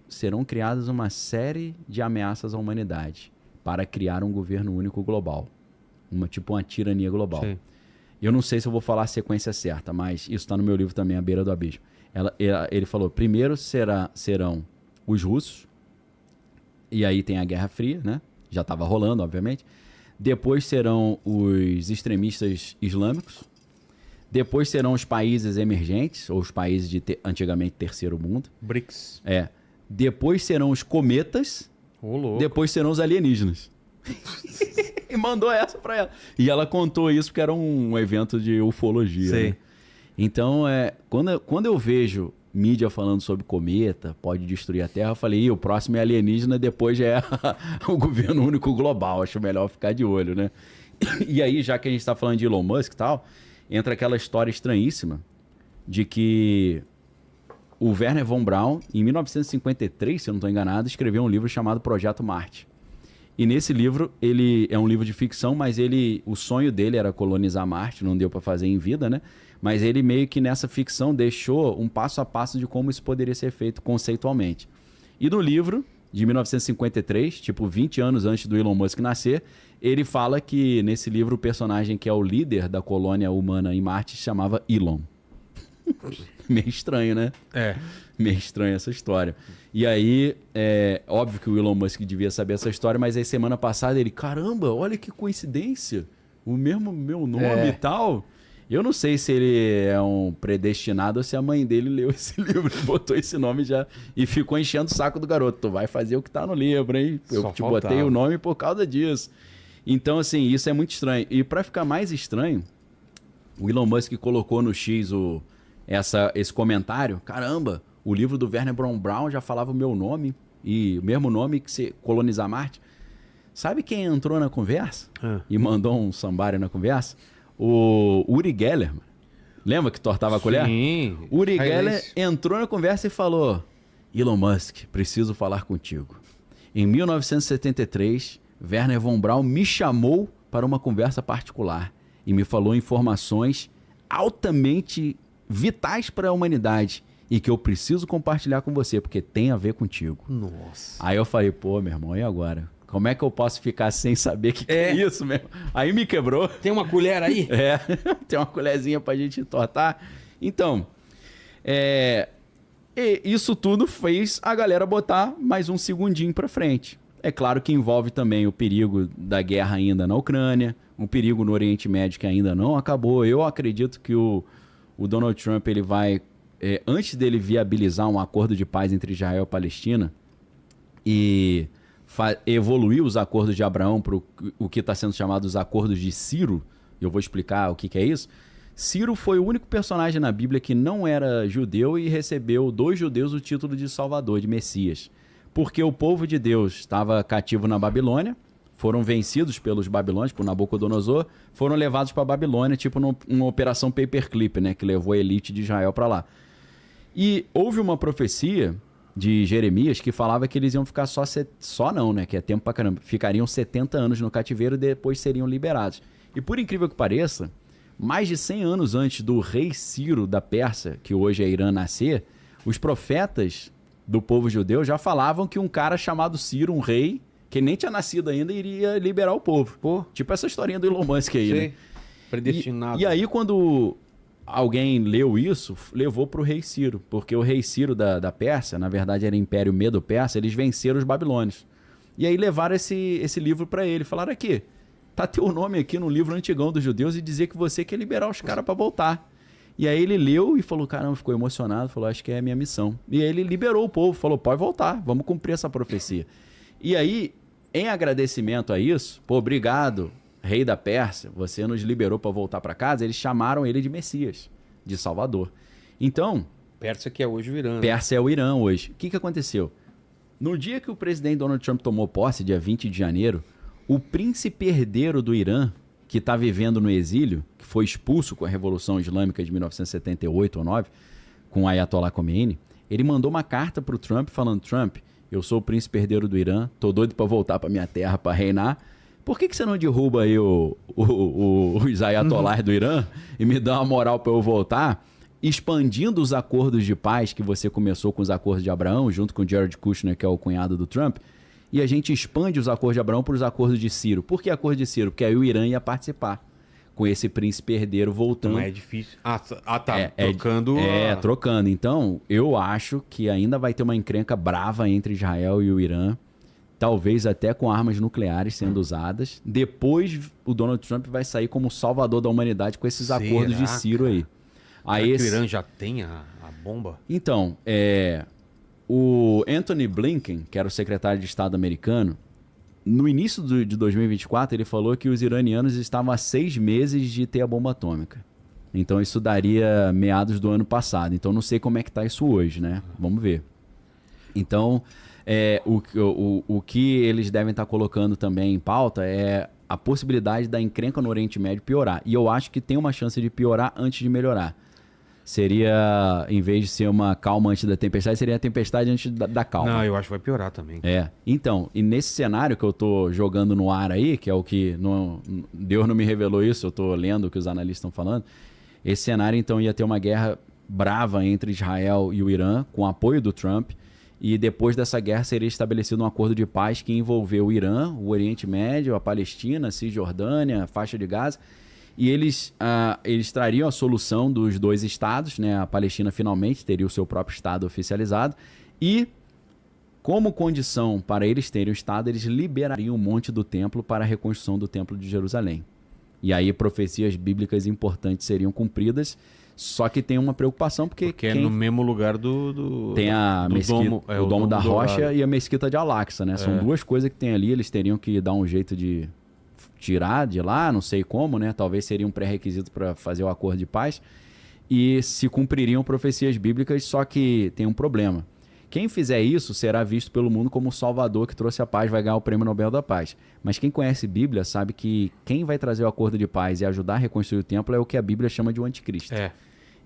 serão criadas uma série de ameaças à humanidade para criar um governo único global. Tipo uma tirania global. Sim. Eu não sei se eu vou falar a sequência certa, mas isso está no meu livro também, A Beira do Abismo. Ele falou, primeiro serão os russos, e aí tem a Guerra Fria, né? Já estava rolando, obviamente. Depois serão os extremistas islâmicos. Depois serão os países emergentes, ou os países de antigamente terceiro mundo. BRICS. Depois serão os cometas. Depois serão os alienígenas. E mandou essa pra ela. E ela contou isso porque era um evento de ufologia. Sei. Né? Então, quando eu vejo mídia falando sobre cometa, pode destruir a Terra, eu falei, o próximo é alienígena, depois já é o governo único global. Acho melhor ficar de olho, né? E aí, já que a gente tá falando de Elon Musk e tal, entra aquela história estranhíssima de que o Wernher von Braun, em 1953, se eu não estou enganado, escreveu um livro chamado Projeto Marte. E nesse livro, ele é um livro de ficção, mas o sonho dele era colonizar Marte, não deu para fazer em vida, né? Mas ele meio que nessa ficção deixou um passo a passo de como isso poderia ser feito conceitualmente. E no livro, de 1953, tipo 20 anos antes do Elon Musk nascer, ele fala que nesse livro o personagem que é o líder da colônia humana em Marte se chamava Elon. Meio estranho, né? Meio estranho essa história. E aí, óbvio que o Elon Musk devia saber essa história, mas aí semana passada ele, caramba, olha que coincidência, o mesmo meu nome e tal. Eu não sei se ele é um predestinado ou se a mãe dele leu esse livro, botou esse nome já e ficou enchendo o saco do garoto. Tu vai fazer o que tá no livro, hein? Eu te botei o nome por causa disso. Então, assim, isso é muito estranho. E para ficar mais estranho, o Elon Musk colocou no X esse comentário. Caramba, o livro do Wernher von Braun já falava o meu nome e o mesmo nome que se colonizar Marte. Sabe quem entrou na conversa e mandou um somebody na conversa? O Uri Geller. Lembra que tortava a colher? Sim. Uri Geller entrou na conversa e falou: Elon Musk, preciso falar contigo. Em 1973, Wernher von Braun me chamou para uma conversa particular e me falou informações altamente vitais para a humanidade e que eu preciso compartilhar com você, porque tem a ver contigo. Nossa. Aí eu falei, pô, meu irmão, e agora? Como é que eu posso ficar sem saber o que é isso mesmo? Aí me quebrou. Tem uma colher aí? Tem uma colherzinha pra gente tortar. Então, isso tudo fez a galera botar mais um segundinho pra frente. É claro que envolve também o perigo da guerra ainda na Ucrânia, um perigo no Oriente Médio que ainda não acabou. Eu acredito que o Donald Trump ele vai, antes dele viabilizar um acordo de paz entre Israel e Palestina e evoluir os acordos de Abraão para o que está sendo chamado os acordos de Ciro, eu vou explicar o que é isso. Ciro foi o único personagem na Bíblia que não era judeu e recebeu dos judeus o título de Salvador, de Messias. Porque o povo de Deus estava cativo na Babilônia, foram vencidos pelos babilônios, por Nabucodonosor, foram levados para a Babilônia, tipo numa operação Paperclip, né, que levou a elite de Israel para lá. E houve uma profecia de Jeremias que falava que eles iam ficar que é tempo pra caramba, ficariam 70 anos no cativeiro e depois seriam liberados. E por incrível que pareça, mais de 100 anos antes do rei Ciro da Pérsia, que hoje é Irã, nascer, os profetas do povo judeu já falavam que um cara chamado Ciro, um rei, que nem tinha nascido ainda, iria liberar o povo. Pô. Tipo essa historinha do Elon Musk aí, né? Predestinado. E aí quando alguém leu isso, levou para o rei Ciro, porque o rei Ciro da Pérsia, na verdade era Império Medo-Persa, eles venceram os babilônios. E aí levaram esse livro para ele, falaram aqui, tá teu nome aqui no livro antigão dos judeus e dizer que você quer liberar os caras para voltar. E aí ele leu e falou, caramba, ficou emocionado, falou, acho que é a minha missão. E aí ele liberou o povo, falou, pode voltar, vamos cumprir essa profecia. E aí, em agradecimento a isso, pô, obrigado, rei da Pérsia, você nos liberou para voltar para casa, eles chamaram ele de Messias, de Salvador. Então... Pérsia que é hoje o Irã. Pérsia é o Irã hoje. O que aconteceu? No dia que o presidente Donald Trump tomou posse, dia 20 de janeiro, o príncipe herdeiro do Irã, que está vivendo no exílio, que foi expulso com a Revolução Islâmica de 1978 ou 9, com o Ayatollah Khomeini, ele mandou uma carta para o Trump falando, Trump, eu sou o príncipe herdeiro do Irã, tô doido para voltar para minha terra para reinar, por que você não derruba aí os Ayatollahs do Irã e me dá uma moral para eu voltar, expandindo os acordos de paz que você começou com os acordos de Abraão, junto com o Jared Kushner, que é o cunhado do Trump, e a gente expande os acordos de Abraão para os acordos de Ciro. Por que acordo de Ciro? Porque aí o Irã ia participar, com esse príncipe herdeiro voltando. Não é difícil. Trocando. Trocando. Então, eu acho que ainda vai ter uma encrenca brava entre Israel e o Irã, talvez até com armas nucleares sendo usadas. Depois, o Donald Trump vai sair como salvador da humanidade com esses acordos de Ciro aí. Aí o Irã já tem a bomba? Então, o Anthony Blinken, que era o secretário de Estado americano, no início de 2024, ele falou que os iranianos estavam há 6 meses de ter a bomba atômica. Então, isso daria meados do ano passado. Então, não sei como é que está isso hoje, né? Vamos ver. Então, o que eles devem estar colocando também em pauta é a possibilidade da encrenca no Oriente Médio piorar. E eu acho que tem uma chance de piorar antes de melhorar. Seria, em vez de ser uma calma antes da tempestade, seria a tempestade antes da calma. Não, eu acho que vai piorar também. Então, e nesse cenário que eu tô jogando no ar aí, que é o que Deus não me revelou isso, eu tô lendo o que os analistas estão falando, esse cenário então ia ter uma guerra brava entre Israel e o Irã, com apoio do Trump, e depois dessa guerra seria estabelecido um acordo de paz que envolveu o Irã, o Oriente Médio, a Palestina, a Cisjordânia, a faixa de Gaza. E eles trariam a solução dos 2 estados, né? A Palestina finalmente teria o seu próprio estado oficializado. E, como condição para eles terem o estado, eles liberariam um monte do templo para a reconstrução do templo de Jerusalém. E aí profecias bíblicas importantes seriam cumpridas, só que tem uma preocupação porque é no mesmo lugar tem a mesquita, o Domo da Rocha e a Mesquita de Al-Aqsa, né? São 2 coisas que tem ali, eles teriam que dar um jeito de tirar de lá, não sei como, né? Talvez seria um pré-requisito para fazer o acordo de paz. E se cumpririam profecias bíblicas, só que tem um problema. Quem fizer isso será visto pelo mundo como o salvador que trouxe a paz, vai ganhar o Prêmio Nobel da Paz. Mas quem conhece Bíblia sabe que quem vai trazer o acordo de paz e ajudar a reconstruir o templo é o que a Bíblia chama de um anticristo.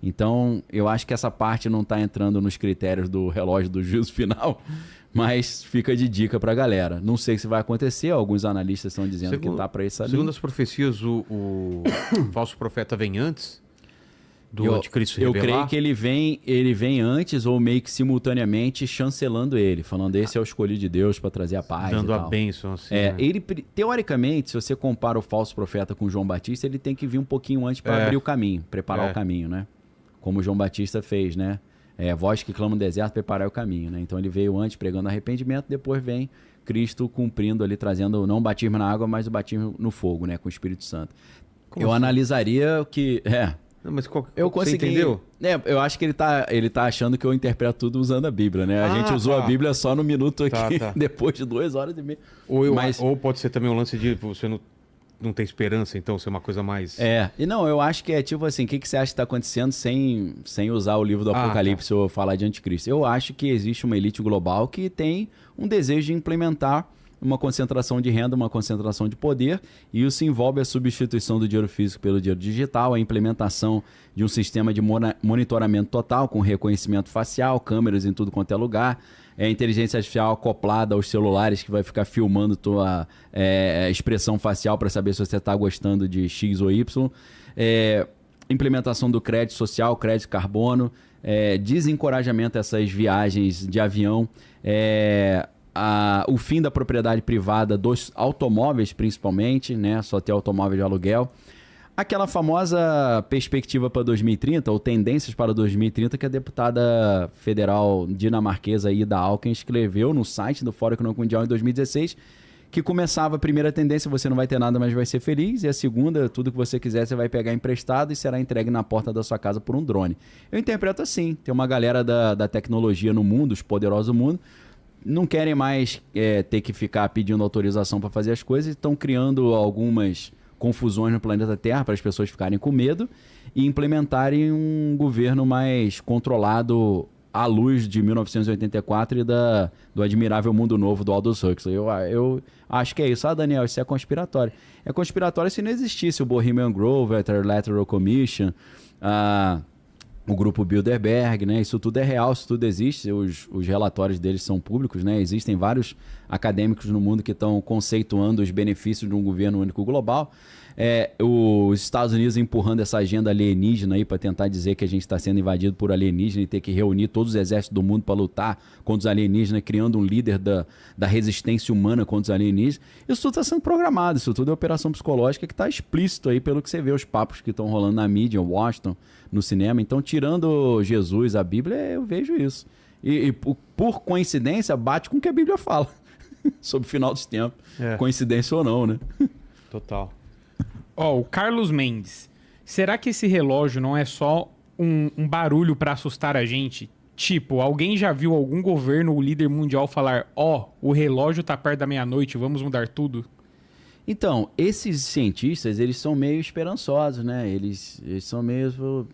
Então, eu acho que essa parte não está entrando nos critérios do relógio do juízo final, mas fica de dica para a galera. Não sei se vai acontecer, alguns analistas estão dizendo que está para isso ali. Segundo as profecias, o falso profeta vem antes do anticristo se revelar? Eu creio que ele vem antes ou meio que simultaneamente chancelando ele, falando esse é o escolhido de Deus para trazer a paz. Dando e a tal. bênção assim. Ele, teoricamente, se você compara o falso profeta com João Batista, ele tem que vir um pouquinho antes para abrir o caminho, preparar o caminho, né? Como João Batista fez, né? Voz que clama no deserto, preparar o caminho, né? Então ele veio antes pregando arrependimento, depois vem Cristo cumprindo ali, trazendo não o batismo na água, mas o batismo no fogo, né? Com o Espírito Santo. Eu analisaria que... Não, mas eu consegui, você entendeu? Eu acho que ele tá achando que eu interpreto tudo usando a Bíblia, né? A gente usou a Bíblia só no minuto aqui, depois de 2 horas e meia. Ou pode ser também um lance de você não ter esperança, então, ser uma coisa mais... E não, eu acho que é tipo assim, o que você acha que está acontecendo sem usar o livro do Apocalipse ou falar de anticristo? Eu acho que existe uma elite global que tem um desejo de implementar uma concentração de renda, uma concentração de poder, e isso envolve a substituição do dinheiro físico pelo dinheiro digital, a implementação de um sistema de monitoramento total, com reconhecimento facial, câmeras em tudo quanto é lugar, inteligência artificial acoplada aos celulares que vai ficar filmando tua expressão facial para saber se você está gostando de X ou Y, implementação do crédito social, crédito carbono, desencorajamento a essas viagens de avião, o fim da propriedade privada dos automóveis, principalmente, né? Só ter automóvel de aluguel. Aquela famosa perspectiva para 2030, ou tendências para 2030, que a deputada federal dinamarquesa Ida Auken escreveu no site do Fórum Econômico Mundial em 2016, que começava a primeira tendência, você não vai ter nada, mas vai ser feliz, e a segunda, tudo que você quiser, você vai pegar emprestado e será entregue na porta da sua casa por um drone. Eu interpreto assim, tem uma galera da tecnologia no mundo, os poderosos do mundo, não querem mais ter que ficar pedindo autorização para fazer as coisas, estão criando algumas confusões no planeta Terra para as pessoas ficarem com medo e implementarem um governo mais controlado à luz de 1984 e do Admirável Mundo Novo do Aldous Huxley. Eu acho que é isso. Daniel, isso é conspiratório. É conspiratório se não existisse o Bohemian Grove, a Electoral Commission, o grupo Bilderberg, né? Isso tudo é real, isso tudo existe, os relatórios deles são públicos, né? Existem vários acadêmicos no mundo que estão conceituando os benefícios de um governo único global. Os Estados Unidos empurrando essa agenda alienígena aí para tentar dizer que a gente está sendo invadido por alienígena e ter que reunir todos os exércitos do mundo para lutar contra os alienígenas, criando um líder da resistência humana contra os alienígenas. Isso tudo está sendo programado, isso tudo é operação psicológica que está explícito aí pelo que você vê, os papos que estão rolando na mídia, Washington, no cinema. Então, tirando Jesus, a Bíblia, eu vejo isso. E por coincidência, bate com o que a Bíblia fala sobre o final dos tempos. Coincidência ou não, né? Total. O Carlos Mendes. Será que esse relógio não é só um barulho para assustar a gente? Tipo, alguém já viu algum governo ou líder mundial falar: o relógio tá perto da meia-noite, vamos mudar tudo? Então, esses cientistas, eles são meio esperançosos, né? Eles são meio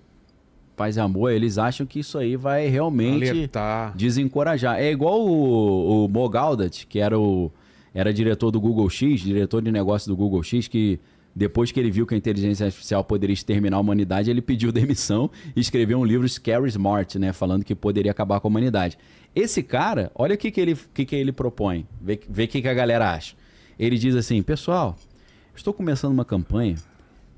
paz e amor, eles acham que isso aí vai realmente desencorajar. É igual o Mo Gaudat, que era diretor do Google X, diretor de negócio do Google X, que depois que ele viu que a inteligência artificial poderia exterminar a humanidade, ele pediu demissão e escreveu um livro Scary Smart, né? Falando que poderia acabar com a humanidade. Esse cara, olha o que ele propõe, vê o que a galera acha. Ele diz assim: pessoal, estou começando uma campanha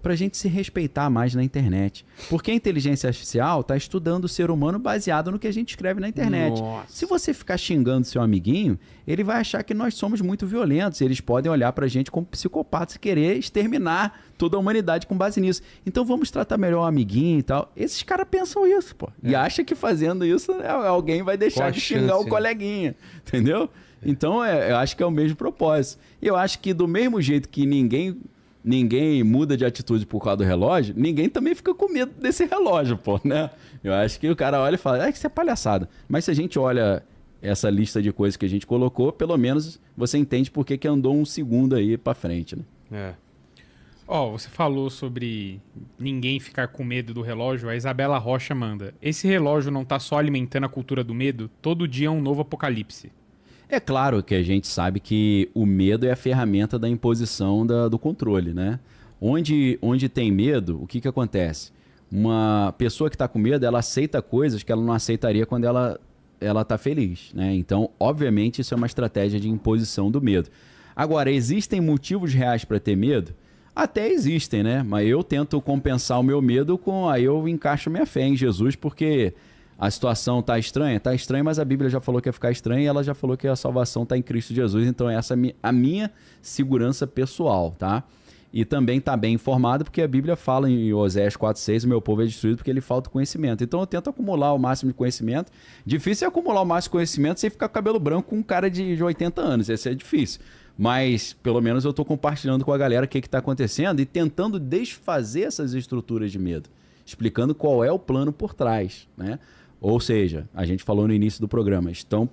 para a gente se respeitar mais na internet. Porque a inteligência artificial está estudando o ser humano baseado no que a gente escreve na internet. Nossa. Se você ficar xingando seu amiguinho, ele vai achar que nós somos muito violentos. Eles podem olhar para a gente como psicopatas e querer exterminar toda a humanidade com base nisso. Então vamos tratar melhor o amiguinho e tal. Esses caras pensam isso, pô. E acham que fazendo isso, alguém vai deixar de xingar o coleguinha. Entendeu? Então eu acho que é o mesmo propósito. E eu acho que do mesmo jeito que ninguém muda de atitude por causa do relógio, ninguém também fica com medo desse relógio, pô, né? Eu acho que o cara olha e fala: que isso é palhaçada. Mas se a gente olha essa lista de coisas que a gente colocou, pelo menos você entende por que andou um segundo aí pra frente, né? Você falou sobre ninguém ficar com medo do relógio. A Isabela Rocha manda: esse relógio não tá só alimentando a cultura do medo? Todo dia é um novo apocalipse. É claro que a gente sabe que o medo é a ferramenta da imposição do controle, né? Onde tem medo, o que acontece? Uma pessoa que está com medo, ela aceita coisas que ela não aceitaria quando ela está feliz, né? Então, obviamente, isso é uma estratégia de imposição do medo. Agora, existem motivos reais para ter medo? Até existem, né? Mas eu tento compensar o meu medo aí eu encaixo minha fé em Jesus, porque a situação tá estranha, mas a Bíblia já falou que ia ficar estranha e ela já falou que a salvação está em Cristo Jesus, então essa é a minha segurança pessoal, tá? E também tá bem informado, porque a Bíblia fala em Oséias 4:6, o meu povo é destruído porque ele falta conhecimento. Então eu tento acumular o máximo de conhecimento. Difícil é acumular o máximo de conhecimento sem ficar com cabelo branco com um cara de 80 anos, esse é difícil. Mas pelo menos eu estou compartilhando com a galera o que está acontecendo e tentando desfazer essas estruturas de medo, explicando qual é o plano por trás, né? Ou seja, a gente falou no início do programa, estão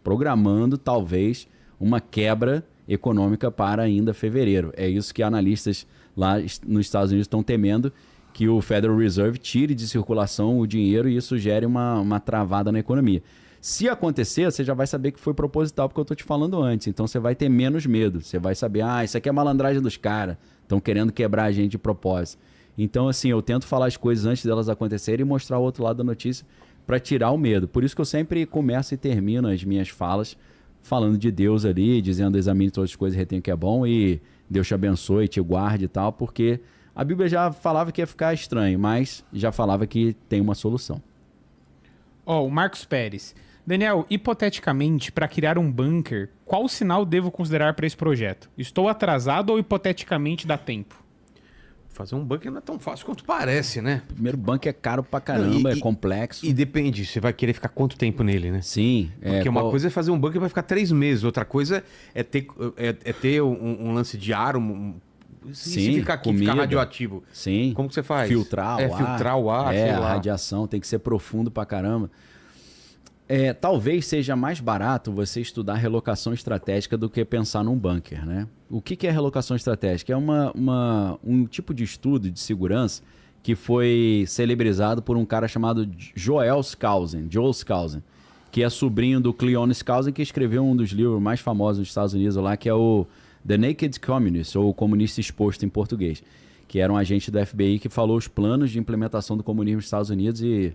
programando talvez uma quebra econômica para ainda fevereiro. É isso que analistas lá nos Estados Unidos estão temendo, que o Federal Reserve tire de circulação o dinheiro e isso gere uma travada na economia. Se acontecer, você já vai saber que foi proposital, porque eu estou te falando antes. Então você vai ter menos medo. Você vai saber, isso aqui é malandragem dos caras. Estão querendo quebrar a gente de propósito. Então, assim, eu tento falar as coisas antes delas acontecerem e mostrar o outro lado da notícia para tirar o medo. Por isso que eu sempre começo e termino as minhas falas falando de Deus ali, dizendo: examine todas as coisas e retenha o que é bom e Deus te abençoe, te guarde e tal, porque a Bíblia já falava que ia ficar estranho, mas já falava que tem uma solução. O Marcos Pérez. Daniel, hipoteticamente, para criar um bunker, qual sinal devo considerar para esse projeto? Estou atrasado ou hipoteticamente dá tempo? fazer um bunker não é tão fácil quanto parece, né? Primeiro, bunker é caro pra caramba, é complexo. E depende, você vai querer ficar quanto tempo nele, né? Sim. Porque uma coisa é fazer um bunker e vai ficar 3 meses, outra coisa é ter um lance de ar, se ficar aqui, ficar radioativo. Sim. Como que você faz? Filtrar o ar. Filtrar o ar, sei lá. A radiação tem que ser profundo pra caramba. Talvez seja mais barato você estudar relocação estratégica do que pensar num bunker, né? O que é relocação estratégica? É um tipo de estudo de segurança que foi celebrizado por um cara chamado Joel Skousen, que é sobrinho do Cleon Skousen, que escreveu um dos livros mais famosos dos Estados Unidos lá, que é o The Naked Communist, ou o Comunista Exposto em português, que era um agente do FBI que falou os planos de implementação do comunismo nos Estados Unidos e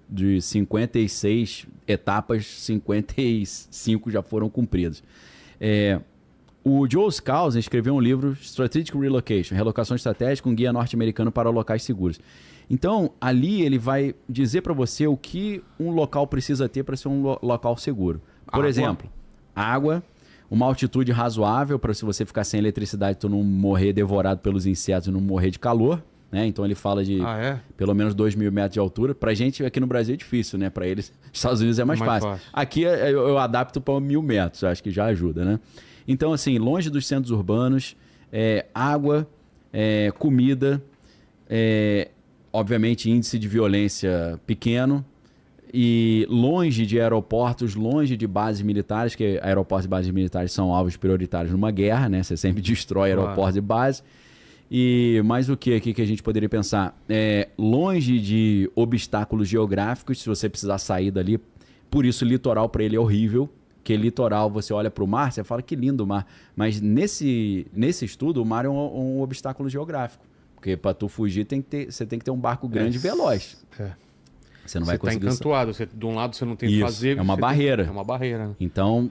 de 56 etapas, 55 já foram cumpridas. O Joel Skousen escreveu um livro, Strategic Relocation, Relocação Estratégica, um guia norte-americano para locais seguros. Então, ali ele vai dizer para você o que um local precisa ter para ser um local seguro. Por exemplo, água, uma altitude razoável para se você ficar sem eletricidade, tu não morrer devorado pelos insetos e não morrer de calor. Né? Então ele fala de pelo menos 2.000 metros de altura. Pra gente aqui no Brasil é difícil, né? Pra eles, Estados Unidos é mais fácil. Aqui eu adapto para 1.000 metros, acho que já ajuda, né? Então, assim, longe dos centros urbanos, água, comida, obviamente índice de violência pequeno e longe de aeroportos, longe de bases militares, que aeroportos e bases militares são alvos prioritários numa guerra, né? Você sempre destrói aeroportos e bases. E mais o que aqui que a gente poderia pensar? Longe de obstáculos geográficos, se você precisar sair dali. Por isso, litoral para ele é horrível. Porque litoral, você olha para o mar, você fala que lindo o mar. Mas nesse estudo, o mar é um obstáculo geográfico. Porque para tu fugir, você tem que ter um barco grande e veloz. Você não vai conseguir... Você está encantoado. De um lado você não tem que fazer... É uma barreira. É uma barreira. Né? Então,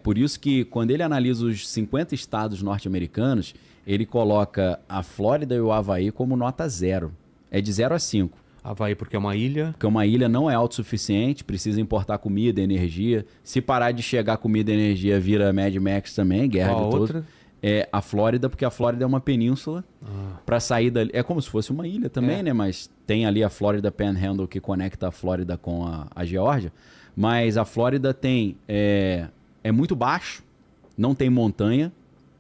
por isso que quando ele analisa os 50 estados norte-americanos, ele coloca a Flórida e o Havaí como nota 0. É de 0 a 5. Havaí porque é uma ilha? Porque uma ilha não é autossuficiente, precisa importar comida, energia. Se parar de chegar comida e energia, vira Mad Max também, guerra de tudo. A Flórida, porque a Flórida é uma península. Para sair dali... É como se fosse uma ilha também, né? Mas tem ali a Florida Panhandle que conecta a Flórida com a Geórgia. Mas a Flórida tem... É muito baixo, não tem montanha,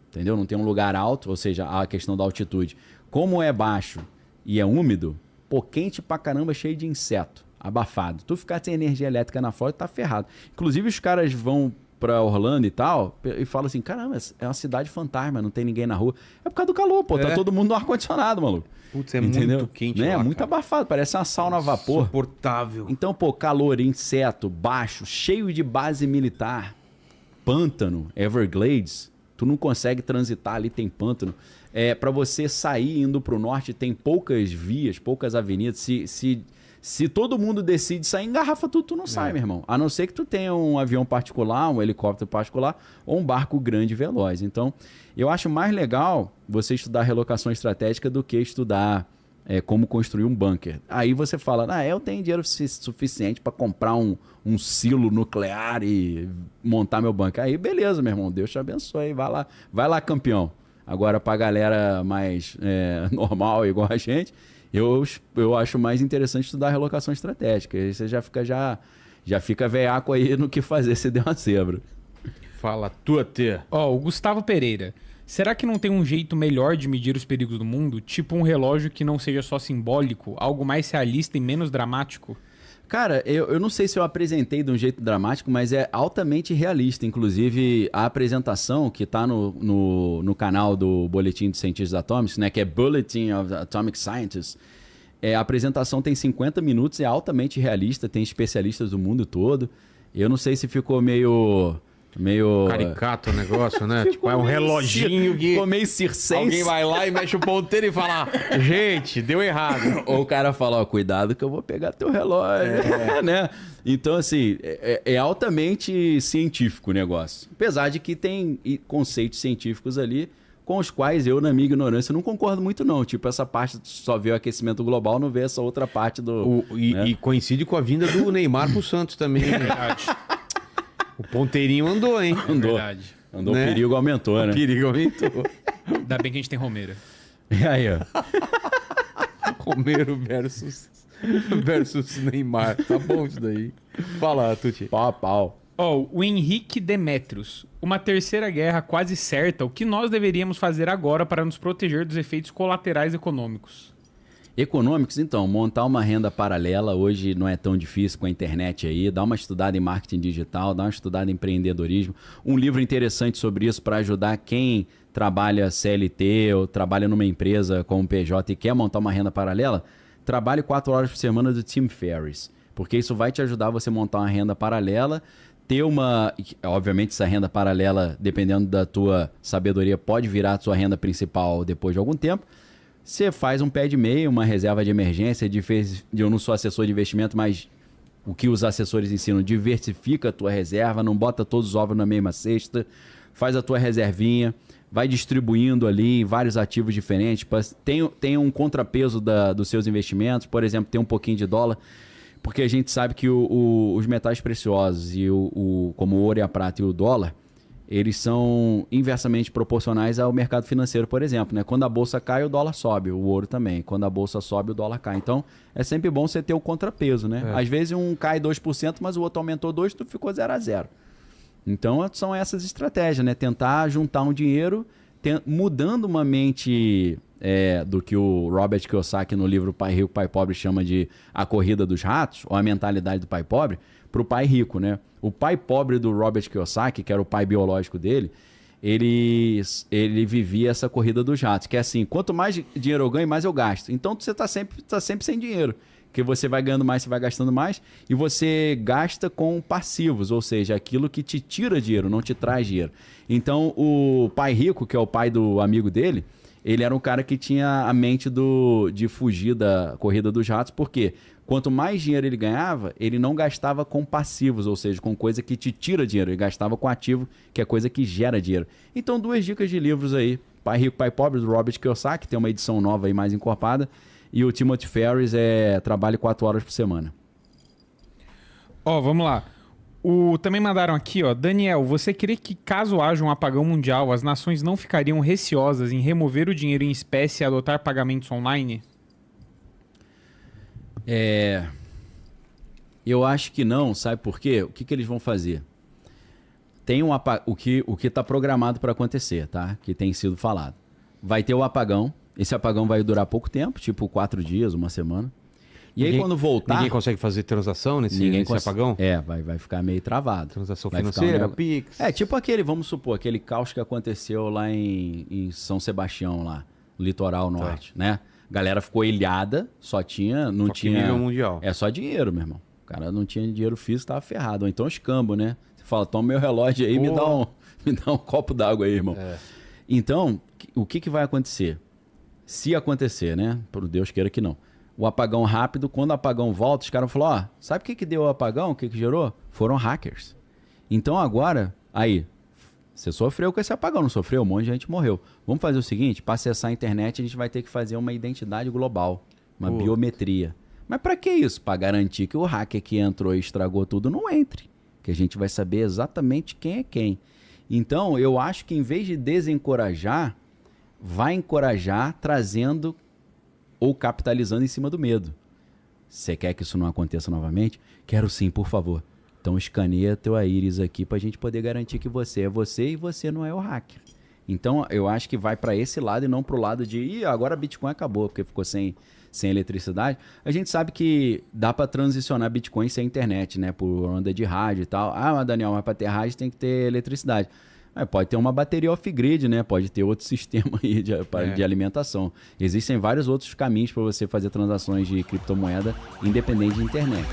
entendeu? Não tem um lugar alto, ou seja, a questão da altitude. Como é baixo e é úmido, quente pra caramba, cheio de inseto, abafado. Tu ficar sem energia elétrica na Flórida, tá ferrado. Inclusive, os caras vão pra Orlando e tal, e falam assim, caramba, é uma cidade fantasma, não tem ninguém na rua. É por causa do calor, tá todo mundo no ar-condicionado, maluco. Putz, muito quente né? Lá, muito abafado, parece uma sauna a vapor. Insuportável. Então, calor, inseto, baixo, cheio de base militar, pântano, Everglades... Tu não consegue transitar ali, tem pântano. Para você sair indo para o norte, tem poucas vias, poucas avenidas. Se todo mundo decide sair, engarrafa tudo, tu não sai, meu irmão. A não ser que tu tenha um avião particular, um helicóptero particular ou um barco grande e veloz. Então, eu acho mais legal você estudar relocação estratégica do que estudar como construir um bunker. Aí você fala, eu tenho dinheiro suficiente para comprar um silo nuclear e montar meu bunker. Aí beleza, meu irmão, Deus te abençoe, vai lá campeão. Agora pra galera mais normal, igual a gente, eu acho mais interessante estudar relocação estratégica. Aí você já fica veiaco aí no que fazer se der uma zebra. Fala, tua tia. O Gustavo Pereira. Será que não tem um jeito melhor de medir os perigos do mundo? Tipo um relógio que não seja só simbólico, algo mais realista e menos dramático? Cara, eu não sei se eu apresentei de um jeito dramático, mas é altamente realista. Inclusive, a apresentação que está no canal do Boletim de Cientistas Atômicos, né, que é Bulletin of Atomic Scientists, a apresentação tem 50 minutos, é altamente realista, tem especialistas do mundo todo. Eu não sei se ficou meio caricato o negócio, né? Tipo, é um reloginho que... Ficou meio circense. Alguém vai lá e mexe o ponteiro e fala, gente, deu errado. Ou o cara fala, cuidado que eu vou pegar teu relógio, né? Então, assim, é altamente científico o negócio. Apesar de que tem conceitos científicos ali com os quais eu, na minha ignorância, não concordo muito, não. Tipo, essa parte só vê o aquecimento global, não vê essa outra parte do... E coincide com a vinda do Neymar pro Santos também, é verdade. O ponteirinho andou, hein? Andou. Verdade. Andou, né? O perigo aumentou, né? O perigo aumentou. Ainda bem que a gente tem Romeira. E aí, ó. Romero versus Neymar. Tá bom isso daí. Fala, Tuti. Pau a pau. O Henrique Demetrios. Uma terceira guerra quase certa. O que nós deveríamos fazer agora para nos proteger dos efeitos colaterais econômicos? Econômicos, então, montar uma renda paralela hoje não é tão difícil com a internet aí. Dá uma estudada em marketing digital, dá uma estudada em empreendedorismo. Um livro interessante sobre isso para ajudar quem trabalha CLT ou trabalha numa empresa como PJ e quer montar uma renda paralela, trabalhe 4 horas por semana do Tim Ferriss, porque isso vai te ajudar você a montar uma renda paralela, ter uma... Obviamente, essa renda paralela, dependendo da tua sabedoria, pode virar a sua renda principal depois de algum tempo. Você faz um pé de meia, uma reserva de emergência. Eu não sou assessor de investimento, mas o que os assessores ensinam, diversifica a tua reserva, não bota todos os ovos na mesma cesta, faz a tua reservinha, vai distribuindo ali em vários ativos diferentes. Tem um contrapeso dos seus investimentos, por exemplo, tem um pouquinho de dólar, porque a gente sabe que os metais preciosos, como o ouro e a prata e o dólar, eles são inversamente proporcionais ao mercado financeiro, por exemplo, né? Quando a bolsa cai, o dólar sobe, o ouro também. Quando a bolsa sobe, o dólar cai. Então, é sempre bom você ter o contrapeso, né? Às vezes um cai 2%, mas o outro aumentou 2%, tu ficou 0-0. Então, são essas estratégias, né? Tentar juntar um dinheiro, mudando uma mente do que o Robert Kiyosaki no livro Pai Rico, Pai Pobre chama de a corrida dos ratos, ou a mentalidade do pai pobre, para o pai rico, né? O pai pobre do Robert Kiyosaki, que era o pai biológico dele, ele vivia essa corrida dos ratos, que é assim, quanto mais dinheiro eu ganho, mais eu gasto. Então, você está sempre sem dinheiro. Porque você vai ganhando mais, você vai gastando mais, e você gasta com passivos, ou seja, aquilo que te tira dinheiro, não te traz dinheiro. Então, o pai rico, que é o pai do amigo dele, ele era um cara que tinha a mente de fugir da corrida dos ratos, porque quanto mais dinheiro ele ganhava, ele não gastava com passivos, ou seja, com coisa que te tira dinheiro, ele gastava com ativo, que é coisa que gera dinheiro. Então, 2 dicas de livros aí, Pai Rico, Pai Pobre, do Robert Kiyosaki, tem uma edição nova aí mais encorpada, e o Timothy Ferriss trabalha 4 horas por semana. Vamos lá. Também mandaram aqui, Daniel, você crê que caso haja um apagão mundial, as nações não ficariam receosas em remover o dinheiro em espécie e adotar pagamentos online? Eu acho que não, sabe por quê? O que eles vão fazer? Tem o que está programado para acontecer, tá? Que tem sido falado. Vai ter o apagão. Esse apagão vai durar pouco tempo, tipo 4 dias, 1 semana. E aí quando voltar... Ninguém consegue fazer transação nesse apagão? Vai ficar meio travado. Transação financeira, Pix... tipo vamos supor, aquele caos que aconteceu lá em São Sebastião, lá, no litoral norte, né? A galera ficou ilhada, não tinha... nível mundial. É só dinheiro, meu irmão. O cara não tinha dinheiro físico, tava ferrado. Ou então escambo, né? Você fala, toma meu relógio aí, me dá um copo d'água aí, irmão. Então, o que vai acontecer? Se acontecer, né? Por Deus queira que não. O apagão rápido, quando o apagão volta, os caras falaram, sabe o que deu o apagão? O que gerou? Foram hackers. Então agora, você sofreu com esse apagão, não sofreu? Um monte de gente morreu. Vamos fazer o seguinte, para acessar a internet, a gente vai ter que fazer uma identidade global, uma biometria. Mas para que isso? Para garantir que o hacker que entrou e estragou tudo não entre. Que a gente vai saber exatamente quem é quem. Então, eu acho que em vez de desencorajar, vai encorajar trazendo ou capitalizando em cima do medo. Você quer que isso não aconteça novamente? Quero sim, por favor. Então escaneia teu íris aqui para a gente poder garantir que você é você e você não é o hacker. Então eu acho que vai para esse lado e não para o lado de agora Bitcoin acabou porque ficou sem eletricidade. A gente sabe que dá para transicionar Bitcoin sem internet, né? Por onda de rádio e tal. Mas Daniel, mas para ter rádio tem que ter eletricidade. Pode ter uma bateria off-grid, né? Pode ter outro sistema aí de alimentação. Existem vários outros caminhos para você fazer transações de criptomoeda independente de internet.